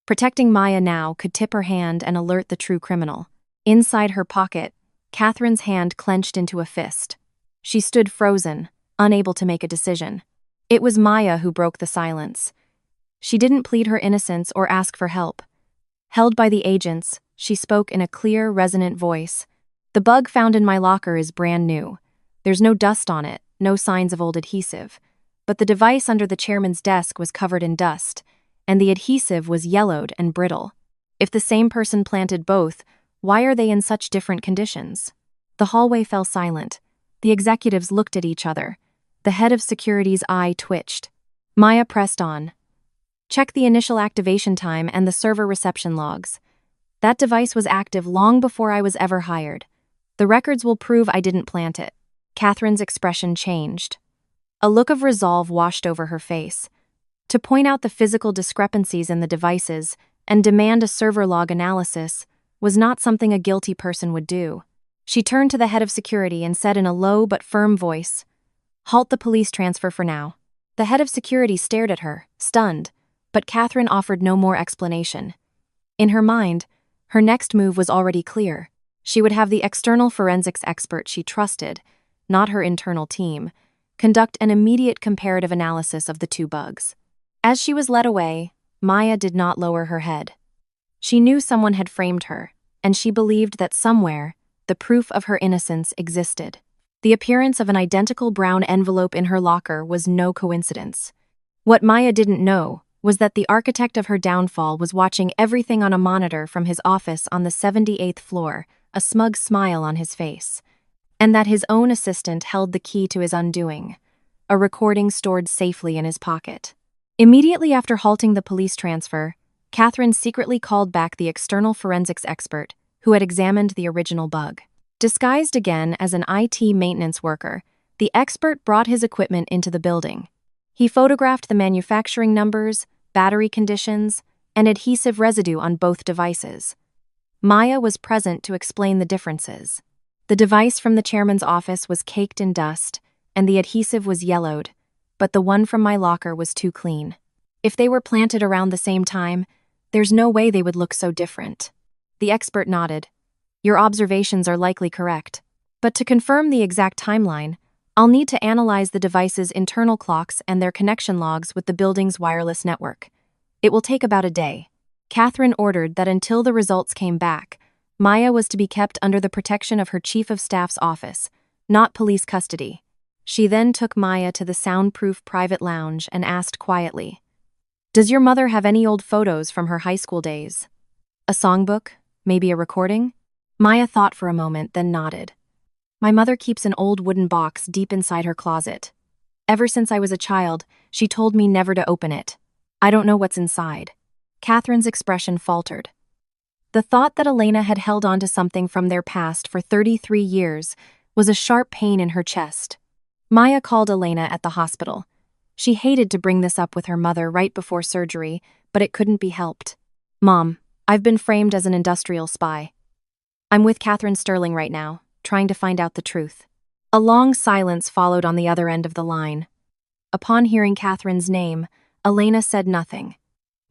S1: Protecting Maya now could tip her hand and alert the true criminal. Inside her pocket, Catherine's hand clenched into a fist. She stood frozen, unable to make a decision. It was Maya who broke the silence. She didn't plead her innocence or ask for help. Held by the agents, she spoke in a clear, resonant voice. "The bug found in my locker is brand new. There's no dust on it, no signs of old adhesive. But the device under the chairman's desk was covered in dust, and the adhesive was yellowed and brittle. If the same person planted both, why are they in such different conditions?" The hallway fell silent. The executives looked at each other. The head of security's eye twitched. Maya pressed on. "Check the initial activation time and the server reception logs. That device was active long before I was ever hired. The records will prove I didn't plant it." Catherine's expression changed. A look of resolve washed over her face. To point out the physical discrepancies in the devices and demand a server log analysis was not something a guilty person would do. She turned to the head of security and said in a low but firm voice, "Halt the police transfer for now." The head of security stared at her, stunned, But Catherine offered no more explanation. In her mind, her next move was already clear. She would have the external forensics expert she trusted, not her internal team, conduct an immediate comparative analysis of the two bugs. As she was led away, Maya did not lower her head. She knew someone had framed her, and she believed that somewhere, the proof of her innocence existed. The appearance of an identical brown envelope in her locker was no coincidence. What Maya didn't know was that the architect of her downfall was watching everything on a monitor from his office on the 78th floor, a smug smile on his face, and that his own assistant held the key to his undoing, a recording stored safely in his pocket. Immediately after halting the police transfer, Catherine secretly called back the external forensics expert who had examined the original bug. Disguised again as an IT maintenance worker, the expert brought his equipment into the building. He photographed the manufacturing numbers, battery conditions, and adhesive residue on both devices. Maya was present to explain the differences. The device from the chairman's office was caked in dust, and the adhesive was yellowed, but the one from my locker was too clean. If they were planted around the same time, there's no way they would look so different. The expert nodded. Your observations are likely correct. But to confirm the exact timeline, I'll need to analyze the device's internal clocks and their connection logs with the building's wireless network. It will take about a day. Catherine ordered that until the results came back, Maya was to be kept under the protection of her chief of staff's office, not police custody. She then took Maya to the soundproof private lounge and asked quietly, "Does your mother have any old photos from her high school days? A songbook? Maybe a recording?" Maya thought for a moment, then nodded. "My mother keeps an old wooden box deep inside her closet. Ever since I was a child, she told me never to open it. I don't know what's inside." Catherine's expression faltered. The thought that Elena had held on to something from their past for 33 years was a sharp pain in her chest. Maya called Elena at the hospital. She hated to bring this up with her mother right before surgery, but it couldn't be helped. "Mom, I've been framed as an industrial spy. I'm with Catherine Sterling right now, trying to find out the truth." A long silence followed on the other end of the line. Upon hearing Catherine's name, Elena said nothing.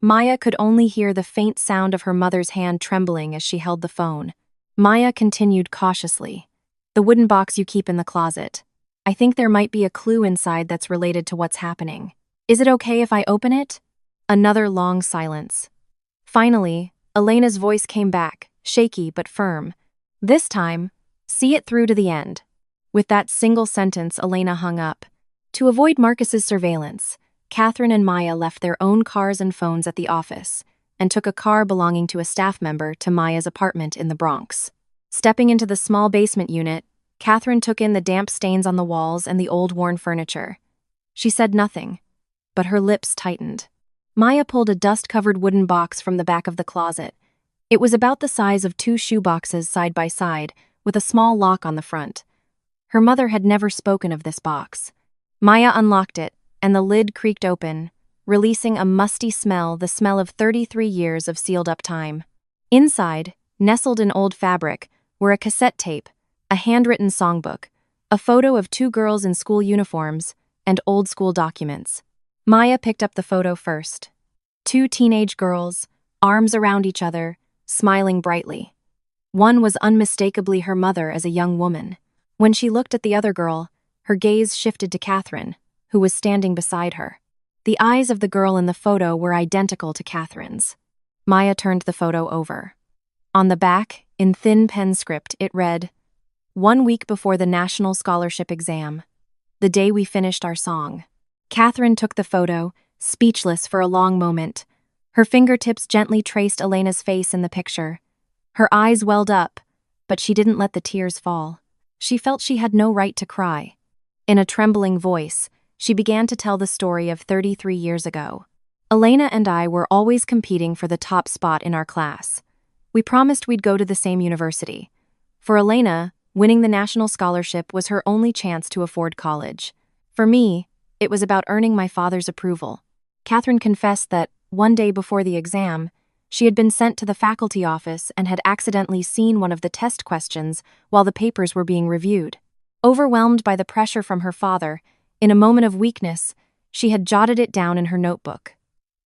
S1: Maya could only hear the faint sound of her mother's hand trembling as she held the phone. Maya continued cautiously. "The wooden box you keep in the closet. I think there might be a clue inside that's related to what's happening. Is it okay if I open it?" Another long silence. Finally, Elena's voice came back, shaky but firm. This time, "See it through to the end." With that single sentence, Elena hung up. To avoid Marcus's surveillance, Catherine and Maya left their own cars and phones at the office and took a car belonging to a staff member to Maya's apartment in the Bronx. Stepping into the small basement unit, Catherine took in the damp stains on the walls and the old worn furniture. She said nothing, but her lips tightened. Maya pulled a dust-covered wooden box from the back of the closet. It was about the size of 2 shoeboxes side by side, with a small lock on the front. Her mother had never spoken of this box. Maya unlocked it, and the lid creaked open, releasing a musty smell, the smell of 33 years of sealed-up time. Inside, nestled in old fabric, were a cassette tape, a handwritten songbook, a photo of 2 girls in school uniforms, and old school documents. Maya picked up the photo first. 2 teenage girls, arms around each other, smiling brightly. One was unmistakably her mother as a young woman. When she looked at the other girl, her gaze shifted to Catherine, who was standing beside her. The eyes of the girl in the photo were identical to Catherine's. Maya turned the photo over. On the back, in thin pen script, it read, "1 week before the National Scholarship Exam. The day we finished our song." Catherine took the photo, speechless for a long moment. Her fingertips gently traced Elena's face in the picture. Her eyes welled up, but she didn't let the tears fall. She felt she had no right to cry. In a trembling voice, she began to tell the story of 33 years ago. "Elena and I were always competing for the top spot in our class. We promised we'd go to the same university. For Elena, winning the national scholarship was her only chance to afford college. For me, it was about earning my father's approval." Catherine confessed that, one day before the exam, she had been sent to the faculty office and had accidentally seen one of the test questions while the papers were being reviewed. Overwhelmed by the pressure from her father, in a moment of weakness, she had jotted it down in her notebook.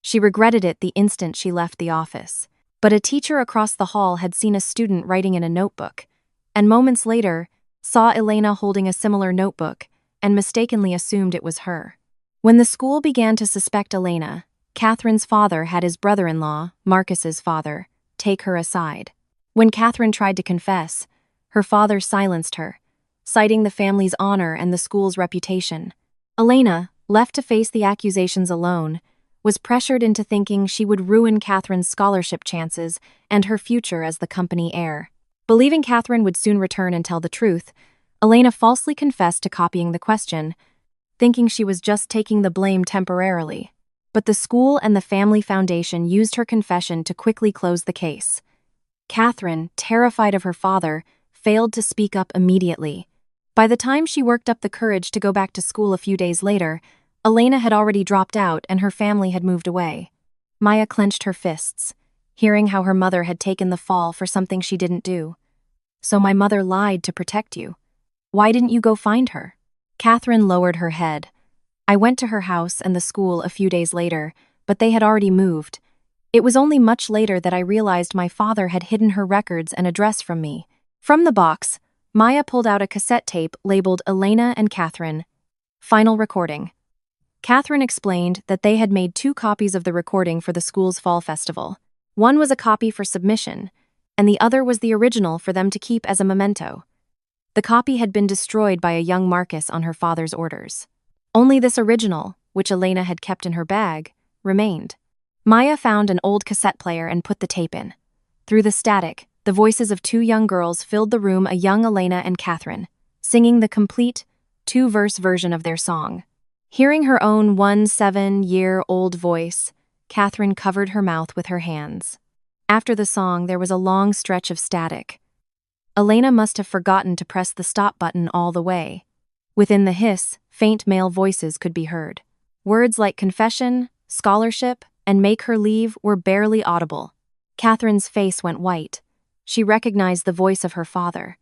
S1: She regretted it the instant she left the office. But a teacher across the hall had seen a student writing in a notebook, and moments later, saw Elena holding a similar notebook and mistakenly assumed it was her. When the school began to suspect Elena, Catherine's father had his brother-in-law, Marcus's father, take her aside. When Catherine tried to confess, her father silenced her, citing the family's honor and the school's reputation. Elena, left to face the accusations alone, was pressured into thinking she would ruin Catherine's scholarship chances and her future as the company heir. Believing Catherine would soon return and tell the truth, Elena falsely confessed to copying the question, thinking she was just taking the blame temporarily. But the school and the family foundation used her confession to quickly close the case. Catherine, terrified of her father, failed to speak up immediately. By the time she worked up the courage to go back to school a few days later, Elena had already dropped out and her family had moved away. Maya clenched her fists, hearing how her mother had taken the fall for something she didn't do. "So my mother lied to protect you. Why didn't you go find her?" Catherine lowered her head. "I went to her house and the school a few days later, but they had already moved. It was only much later that I realized my father had hidden her records and address from me." From the box, Maya pulled out a cassette tape labeled Elena and Catherine. Final recording. Catherine explained that they had made 2 copies of the recording for the school's fall festival. One was a copy for submission, and the other was the original for them to keep as a memento. The copy had been destroyed by a young Marcus on her father's orders. Only this original, which Elena had kept in her bag, remained. Maya found an old cassette player and put the tape in. Through the static, the voices of 2 young girls filled the room, a young Elena and Catherine, singing the complete, 2-verse version of their song. Hearing her own 17-year-old voice, Catherine covered her mouth with her hands. After the song, there was a long stretch of static. Elena must have forgotten to press the stop button all the way. Within the hiss, faint male voices could be heard. Words like confession, scholarship, and make her leave were barely audible. Catherine's face went white. She recognized the voice of her father.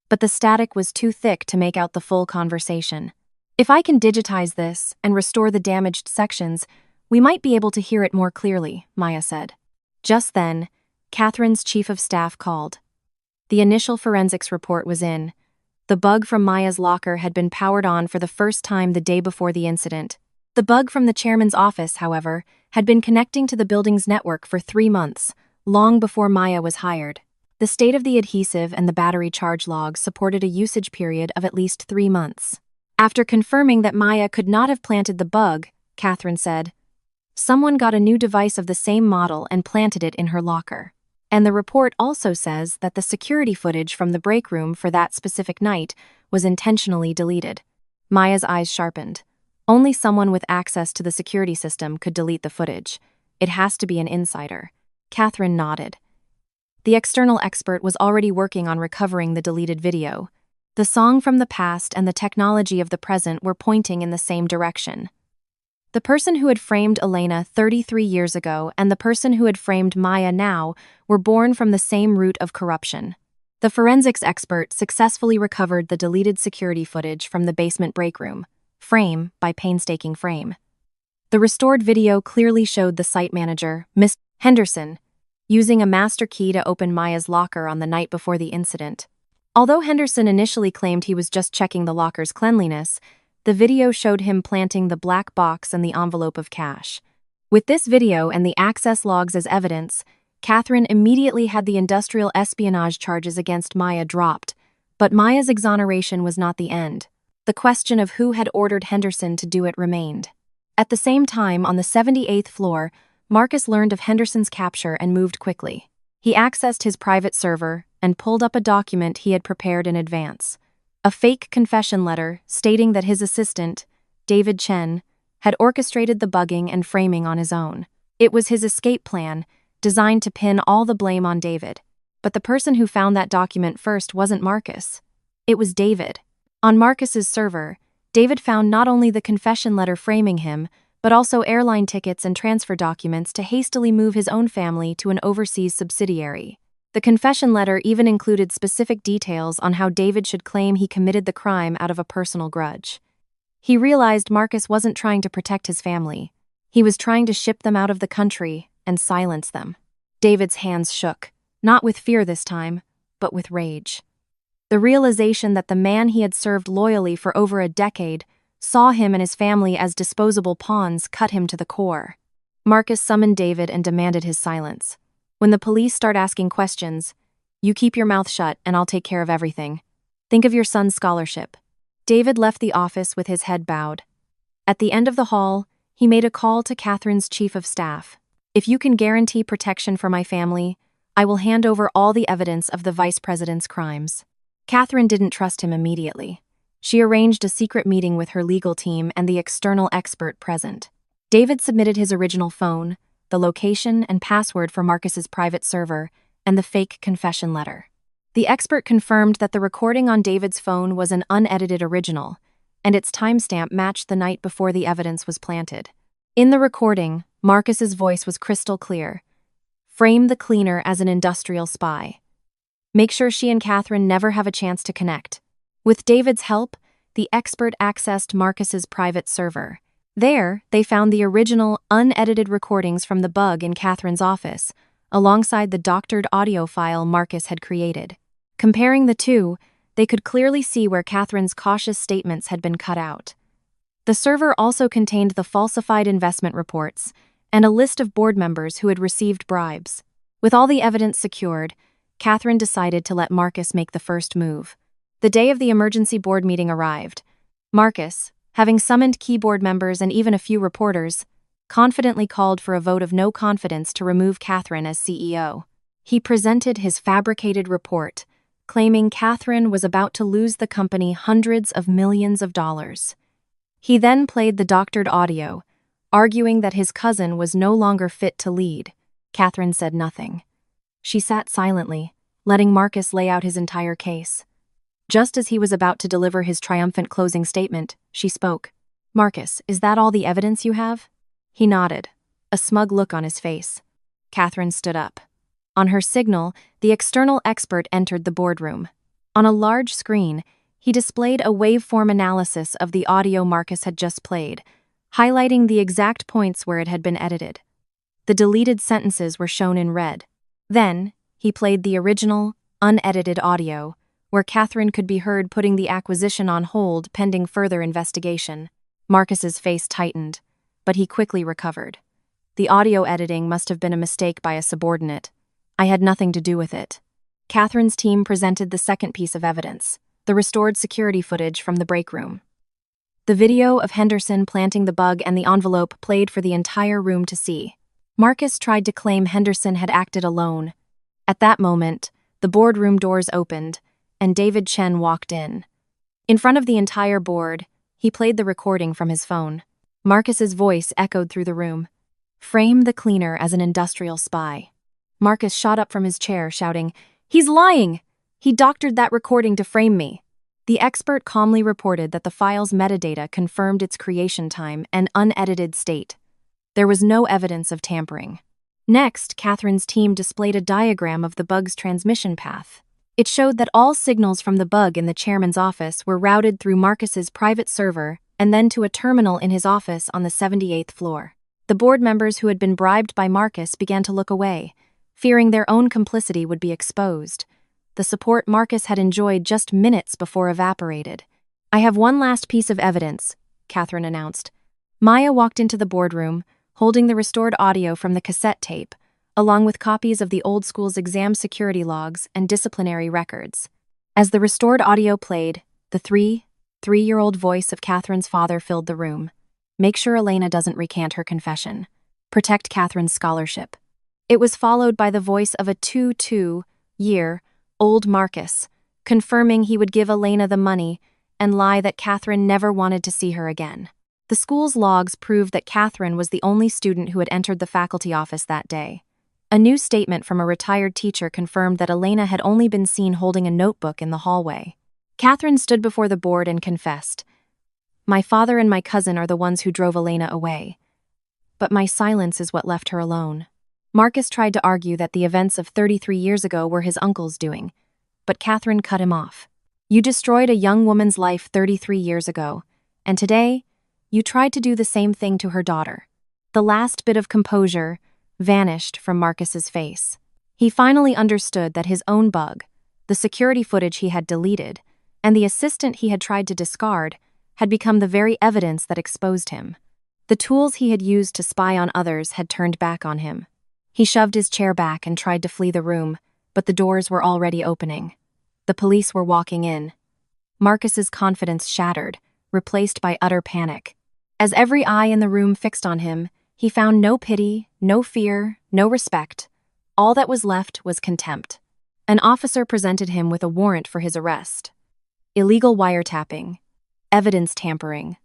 S1: But the static was too thick to make out the full conversation. "If I can digitize this and restore the damaged sections, we might be able to hear it more clearly," Maya said. Just then, Catherine's chief of staff called. The initial forensics report was in. The bug from Maya's locker had been powered on for the first time the day before the incident. The bug from the chairman's office, however, had been connecting to the building's network for 3 months, long before Maya was hired. The state of the adhesive and the battery charge logs supported a usage period of at least 3 months. After confirming that Maya could not have planted the bug, Catherine said, "Someone got a new device of the same model and planted it in her locker." And the report also says that the security footage from the break room for that specific night was intentionally deleted. Maya's eyes sharpened. Only someone with access to the security system could delete the footage. It has to be an insider. Catherine nodded. The external expert was already working on recovering the deleted video. The song from the past and the technology of the present were pointing in the same direction. The person who had framed Elena 33 years ago and the person who had framed Maya now were born from the same root of corruption. The forensics expert successfully recovered the deleted security footage from the basement break room, frame by painstaking frame. The restored video clearly showed the site manager, Miss Henderson, using a master key to open Maya's locker on the night before the incident. Although Henderson initially claimed he was just checking the locker's cleanliness, the video showed him planting the black box and the envelope of cash. With this video and the access logs as evidence, Catherine immediately had the industrial espionage charges against Maya dropped, but Maya's exoneration was not the end. The question of who had ordered Henderson to do it remained. At the same time, on the 78th floor, Marcus learned of Henderson's capture and moved quickly. He accessed his private server and pulled up a document he had prepared in advance. A fake confession letter stating that his assistant, David Chen, had orchestrated the bugging and framing on his own. It was his escape plan, designed to pin all the blame on David. But the person who found that document first wasn't Marcus. It was David. On Marcus's server, David found not only the confession letter framing him, but also airline tickets and transfer documents to hastily move his own family to an overseas subsidiary. The confession letter even included specific details on how David should claim he committed the crime out of a personal grudge. He realized Marcus wasn't trying to protect his family. He was trying to ship them out of the country and silence them. David's hands shook, not with fear this time, but with rage. The realization that the man he had served loyally for over a decade saw him and his family as disposable pawns cut him to the core. Marcus summoned David and demanded his silence. When the police start asking questions, you keep your mouth shut and I'll take care of everything. Think of your son's scholarship. David left the office with his head bowed. At the end of the hall, he made a call to Catherine's chief of staff. If you can guarantee protection for my family, I will hand over all the evidence of the vice president's crimes. Catherine didn't trust him immediately. She arranged a secret meeting with her legal team and the external expert present. David submitted his original phone, the location and password for Marcus's private server, and the fake confession letter. The expert confirmed that the recording on David's phone was an unedited original, and its timestamp matched the night before the evidence was planted. In the recording, Marcus's voice was crystal clear. Frame the cleaner as an industrial spy. Make sure she and Catherine never have a chance to connect. With David's help, the expert accessed Marcus's private server. There, they found the original, unedited recordings from the bug in Catherine's office, alongside the doctored audio file Marcus had created. Comparing the two, they could clearly see where Catherine's cautious statements had been cut out. The server also contained the falsified investment reports and a list of board members who had received bribes. With all the evidence secured, Catherine decided to let Marcus make the first move. The day of the emergency board meeting arrived. Marcus, having summoned key board members and even a few reporters, confidently called for a vote of no confidence to remove Catherine as CEO. He presented his fabricated report, claiming Catherine was about to lose the company hundreds of millions of dollars. He then played the doctored audio, arguing that his cousin was no longer fit to lead. Catherine said nothing. She sat silently, letting Marcus lay out his entire case. Just as he was about to deliver his triumphant closing statement, she spoke. "Marcus, is that all the evidence you have?" He nodded, a smug look on his face. Catherine stood up. On her signal, the external expert entered the boardroom. On a large screen, he displayed a waveform analysis of the audio Marcus had just played, highlighting the exact points where it had been edited. The deleted sentences were shown in red. Then, he played the original, unedited audio, where Catherine could be heard putting the acquisition on hold pending further investigation. Marcus's face tightened, but he quickly recovered. The audio editing must have been a mistake by a subordinate. I had nothing to do with it. Catherine's team presented the second piece of evidence, the restored security footage from the break room. The video of Henderson planting the bug and the envelope played for the entire room to see. Marcus tried to claim Henderson had acted alone. At that moment, the boardroom doors opened, and David Chen walked in. In front of the entire board, he played the recording from his phone. Marcus's voice echoed through the room. Frame the cleaner as an industrial spy. Marcus shot up from his chair, shouting, "He's lying! He doctored that recording to frame me." The expert calmly reported that the file's metadata confirmed its creation time and unedited state. There was no evidence of tampering. Next, Catherine's team displayed a diagram of the bug's transmission path. It showed that all signals from the bug in the chairman's office were routed through Marcus's private server and then to a terminal in his office on the 78th floor. The board members who had been bribed by Marcus began to look away, fearing their own complicity would be exposed. The support Marcus had enjoyed just minutes before evaporated. "I have one last piece of evidence," Catherine announced. Maya walked into the boardroom, holding the restored audio from the cassette tape, along with copies of the old school's exam security logs and disciplinary records. As the restored audio played, the three-year-old voice of Catherine's father filled the room. "Make sure Elena doesn't recant her confession. Protect Catherine's scholarship." It was followed by the voice of a 22-year-old Marcus, confirming he would give Elena the money and lie that Catherine never wanted to see her again. The school's logs proved that Catherine was the only student who had entered the faculty office that day. A new statement from a retired teacher confirmed that Elena had only been seen holding a notebook in the hallway. Catherine stood before the board and confessed, "My father and my cousin are the ones who drove Elena away. But my silence is what left her alone." Marcus tried to argue that the events of 33 years ago were his uncle's doing, but Catherine cut him off. "You destroyed a young woman's life 33 years ago, and today, you tried to do the same thing to her daughter. The last bit of composure vanished from Marcus's face. He finally understood that his own bug, the security footage he had deleted, and the assistant he had tried to discard had become the very evidence that exposed him. The tools he had used to spy on others had turned back on him. He shoved his chair back and tried to flee the room, but the doors were already opening. The police were walking in. Marcus's confidence shattered, replaced by utter panic. As every eye in the room fixed on him, he found no pity, no fear, no respect. All that was left was contempt. An officer presented him with a warrant for his arrest. Illegal wiretapping, evidence tampering,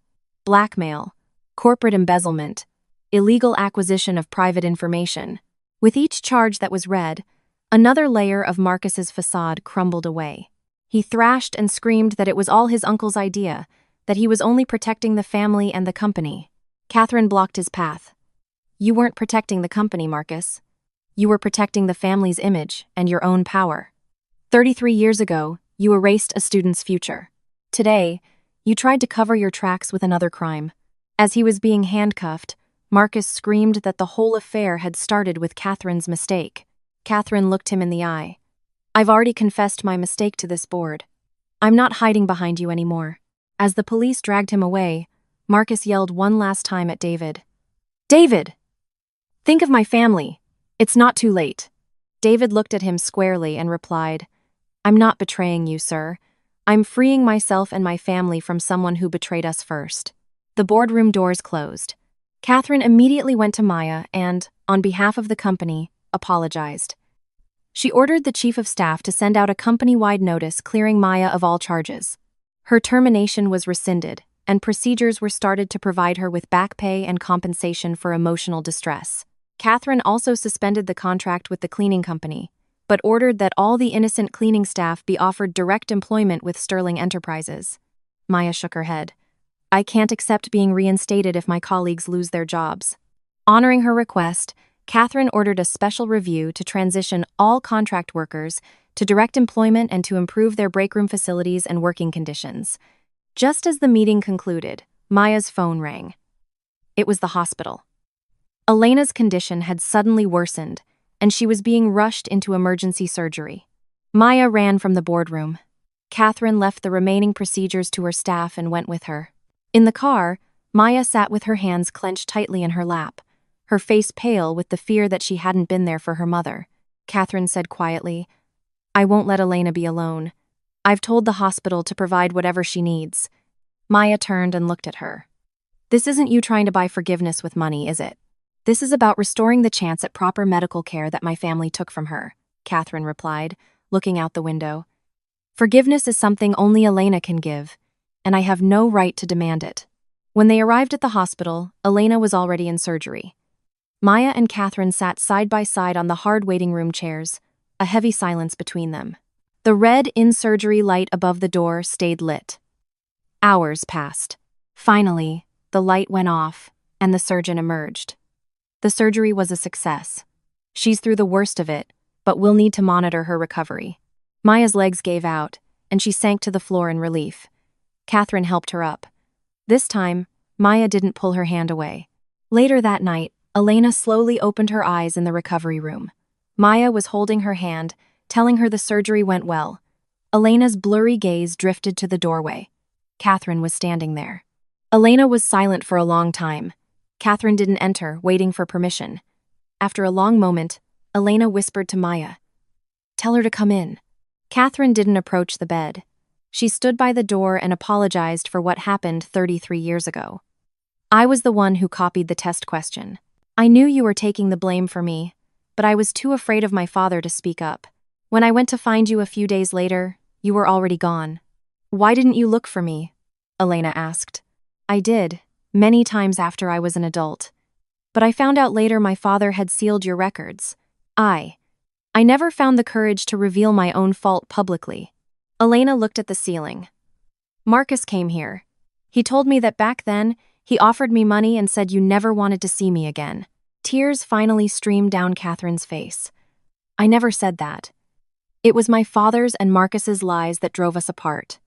S1: blackmail, corporate embezzlement, illegal acquisition of private information. With each charge that was read, another layer of Marcus's facade crumbled away. He thrashed and screamed that it was all his uncle's idea, that he was only protecting the family and the company. Catherine blocked his path. You weren't protecting the company, Marcus. You were protecting the family's image and your own power. 33 years ago, you erased a student's future. Today, you tried to cover your tracks with another crime. As he was being handcuffed, Marcus screamed that the whole affair had started with Catherine's mistake. Catherine looked him in the eye. I've already confessed my mistake to this board. I'm not hiding behind you anymore. As the police dragged him away, Marcus yelled one last time at David. David! Think of my family. It's not too late. David looked at him squarely and replied, I'm not betraying you, sir. I'm freeing myself and my family from someone who betrayed us first. The boardroom doors closed. Catherine immediately went to Maya and, on behalf of the company, apologized. She ordered the chief of staff to send out a company-wide notice clearing Maya of all charges. Her termination was rescinded, and procedures were started to provide her with back pay and compensation for emotional distress. Catherine also suspended the contract with the cleaning company, but ordered that all the innocent cleaning staff be offered direct employment with Sterling Enterprises. Maya shook her head. I can't accept being reinstated if my colleagues lose their jobs. Honoring her request, Catherine ordered a special review to transition all contract workers to direct employment and to improve their breakroom facilities and working conditions. Just as the meeting concluded, Maya's phone rang. It was the hospital. Elena's condition had suddenly worsened, and she was being rushed into emergency surgery. Maya ran from the boardroom. Catherine left the remaining procedures to her staff and went with her. In the car, Maya sat with her hands clenched tightly in her lap, her face pale with the fear that she hadn't been there for her mother. Catherine said quietly, I won't let Elena be alone. I've told the hospital to provide whatever she needs. Maya turned and looked at her. This isn't you trying to buy forgiveness with money, is it? This is about restoring the chance at proper medical care that my family took from her, Catherine replied, looking out the window. Forgiveness is something only Elena can give, and I have no right to demand it. When they arrived at the hospital, Elena was already in surgery. Maya and Catherine sat side by side on the hard waiting room chairs, a heavy silence between them. The red in-surgery light above the door stayed lit. Hours passed. Finally, the light went off, and the surgeon emerged. The surgery was a success. She's through the worst of it, but we'll need to monitor her recovery. Maya's legs gave out, and she sank to the floor in relief. Catherine helped her up. This time, Maya didn't pull her hand away. Later that night, Elena slowly opened her eyes in the recovery room. Maya was holding her hand, telling her the surgery went well. Elena's blurry gaze drifted to the doorway. Catherine was standing there. Elena was silent for a long time. Catherine didn't enter, waiting for permission. After a long moment, Elena whispered to Maya, Tell her to come in. Catherine didn't approach the bed. She stood by the door and apologized for what happened 33 years ago. I was the one who copied the test question. I knew you were taking the blame for me, but I was too afraid of my father to speak up. When I went to find you a few days later, you were already gone. Why didn't you look for me? Elena asked. I did, many times after I was an adult. But I found out later my father had sealed your records. I never found the courage to reveal my own fault publicly. Elena looked at the ceiling. Marcus came here. He told me that back then, he offered me money and said you never wanted to see me again. Tears finally streamed down Catherine's face. I never said that. It was my father's and Marcus's lies that drove us apart.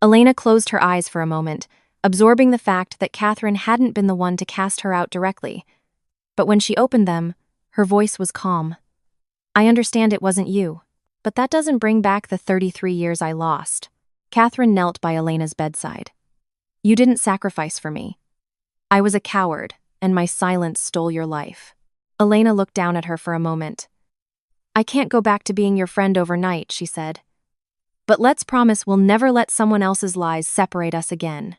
S1: Elena closed her eyes for a moment, absorbing the fact that Catherine hadn't been the one to cast her out directly. But when she opened them, her voice was calm. I understand it wasn't you, but that doesn't bring back the 33 years I lost. Catherine knelt by Elena's bedside. You didn't sacrifice for me. I was a coward, and my silence stole your life. Elena looked down at her for a moment. I can't go back to being your friend overnight, she said. But let's promise we'll never let someone else's lies separate us again.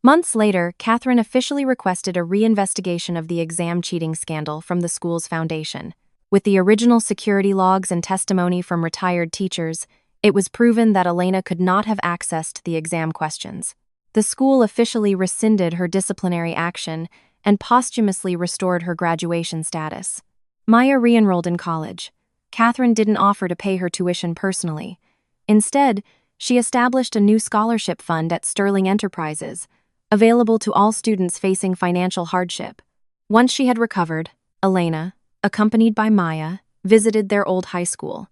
S1: Months later, Catherine officially requested a reinvestigation of the exam cheating scandal from the school's foundation. With the original security logs and testimony from retired teachers, it was proven that Elena could not have accessed the exam questions. The school officially rescinded her disciplinary action and posthumously restored her graduation status. Maya re-enrolled in college. Catherine didn't offer to pay her tuition personally. Instead, she established a new scholarship fund at Sterling Enterprises, available to all students facing financial hardship. Once she had recovered, Elena, accompanied by Maya, visited their old high school.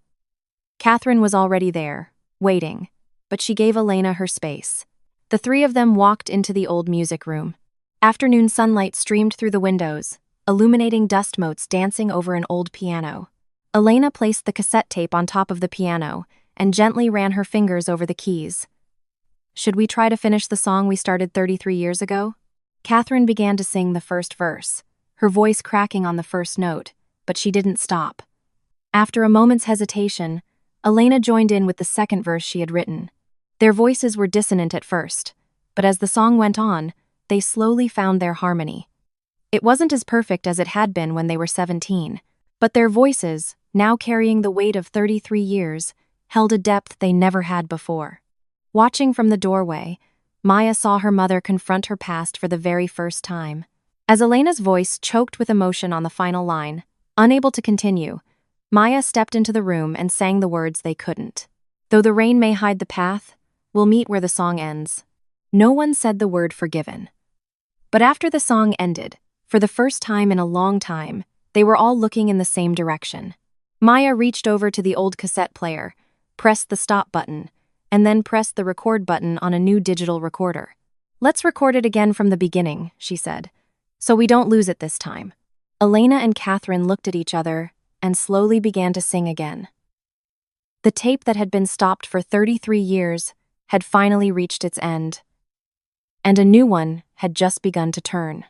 S1: Catherine was already there, waiting, but she gave Elena her space. The three of them walked into the old music room. Afternoon sunlight streamed through the windows, illuminating dust motes dancing over an old piano. Elena placed the cassette tape on top of the piano and gently ran her fingers over the keys. Should we try to finish the song we started 33 years ago? Catherine began to sing the first verse, her voice cracking on the first note, but she didn't stop. After a moment's hesitation, Elena joined in with the second verse she had written. Their voices were dissonant at first, but as the song went on, they slowly found their harmony. It wasn't as perfect as it had been when they were 17, but their voices, now carrying the weight of 33 years, held a depth they never had before. Watching from the doorway, Maya saw her mother confront her past for the very first time. As Elena's voice choked with emotion on the final line, unable to continue, Maya stepped into the room and sang the words they couldn't. Though the rain may hide the path, we'll meet where the song ends. No one said the word forgiven. But after the song ended, for the first time in a long time, they were all looking in the same direction. Maya reached over to the old cassette player, pressed the stop button, and then pressed the record button on a new digital recorder. Let's record it again from the beginning, she said, so we don't lose it this time. Elena and Catherine looked at each other and slowly began to sing again. The tape that had been stopped for 33 years had finally reached its end, and a new one had just begun to turn.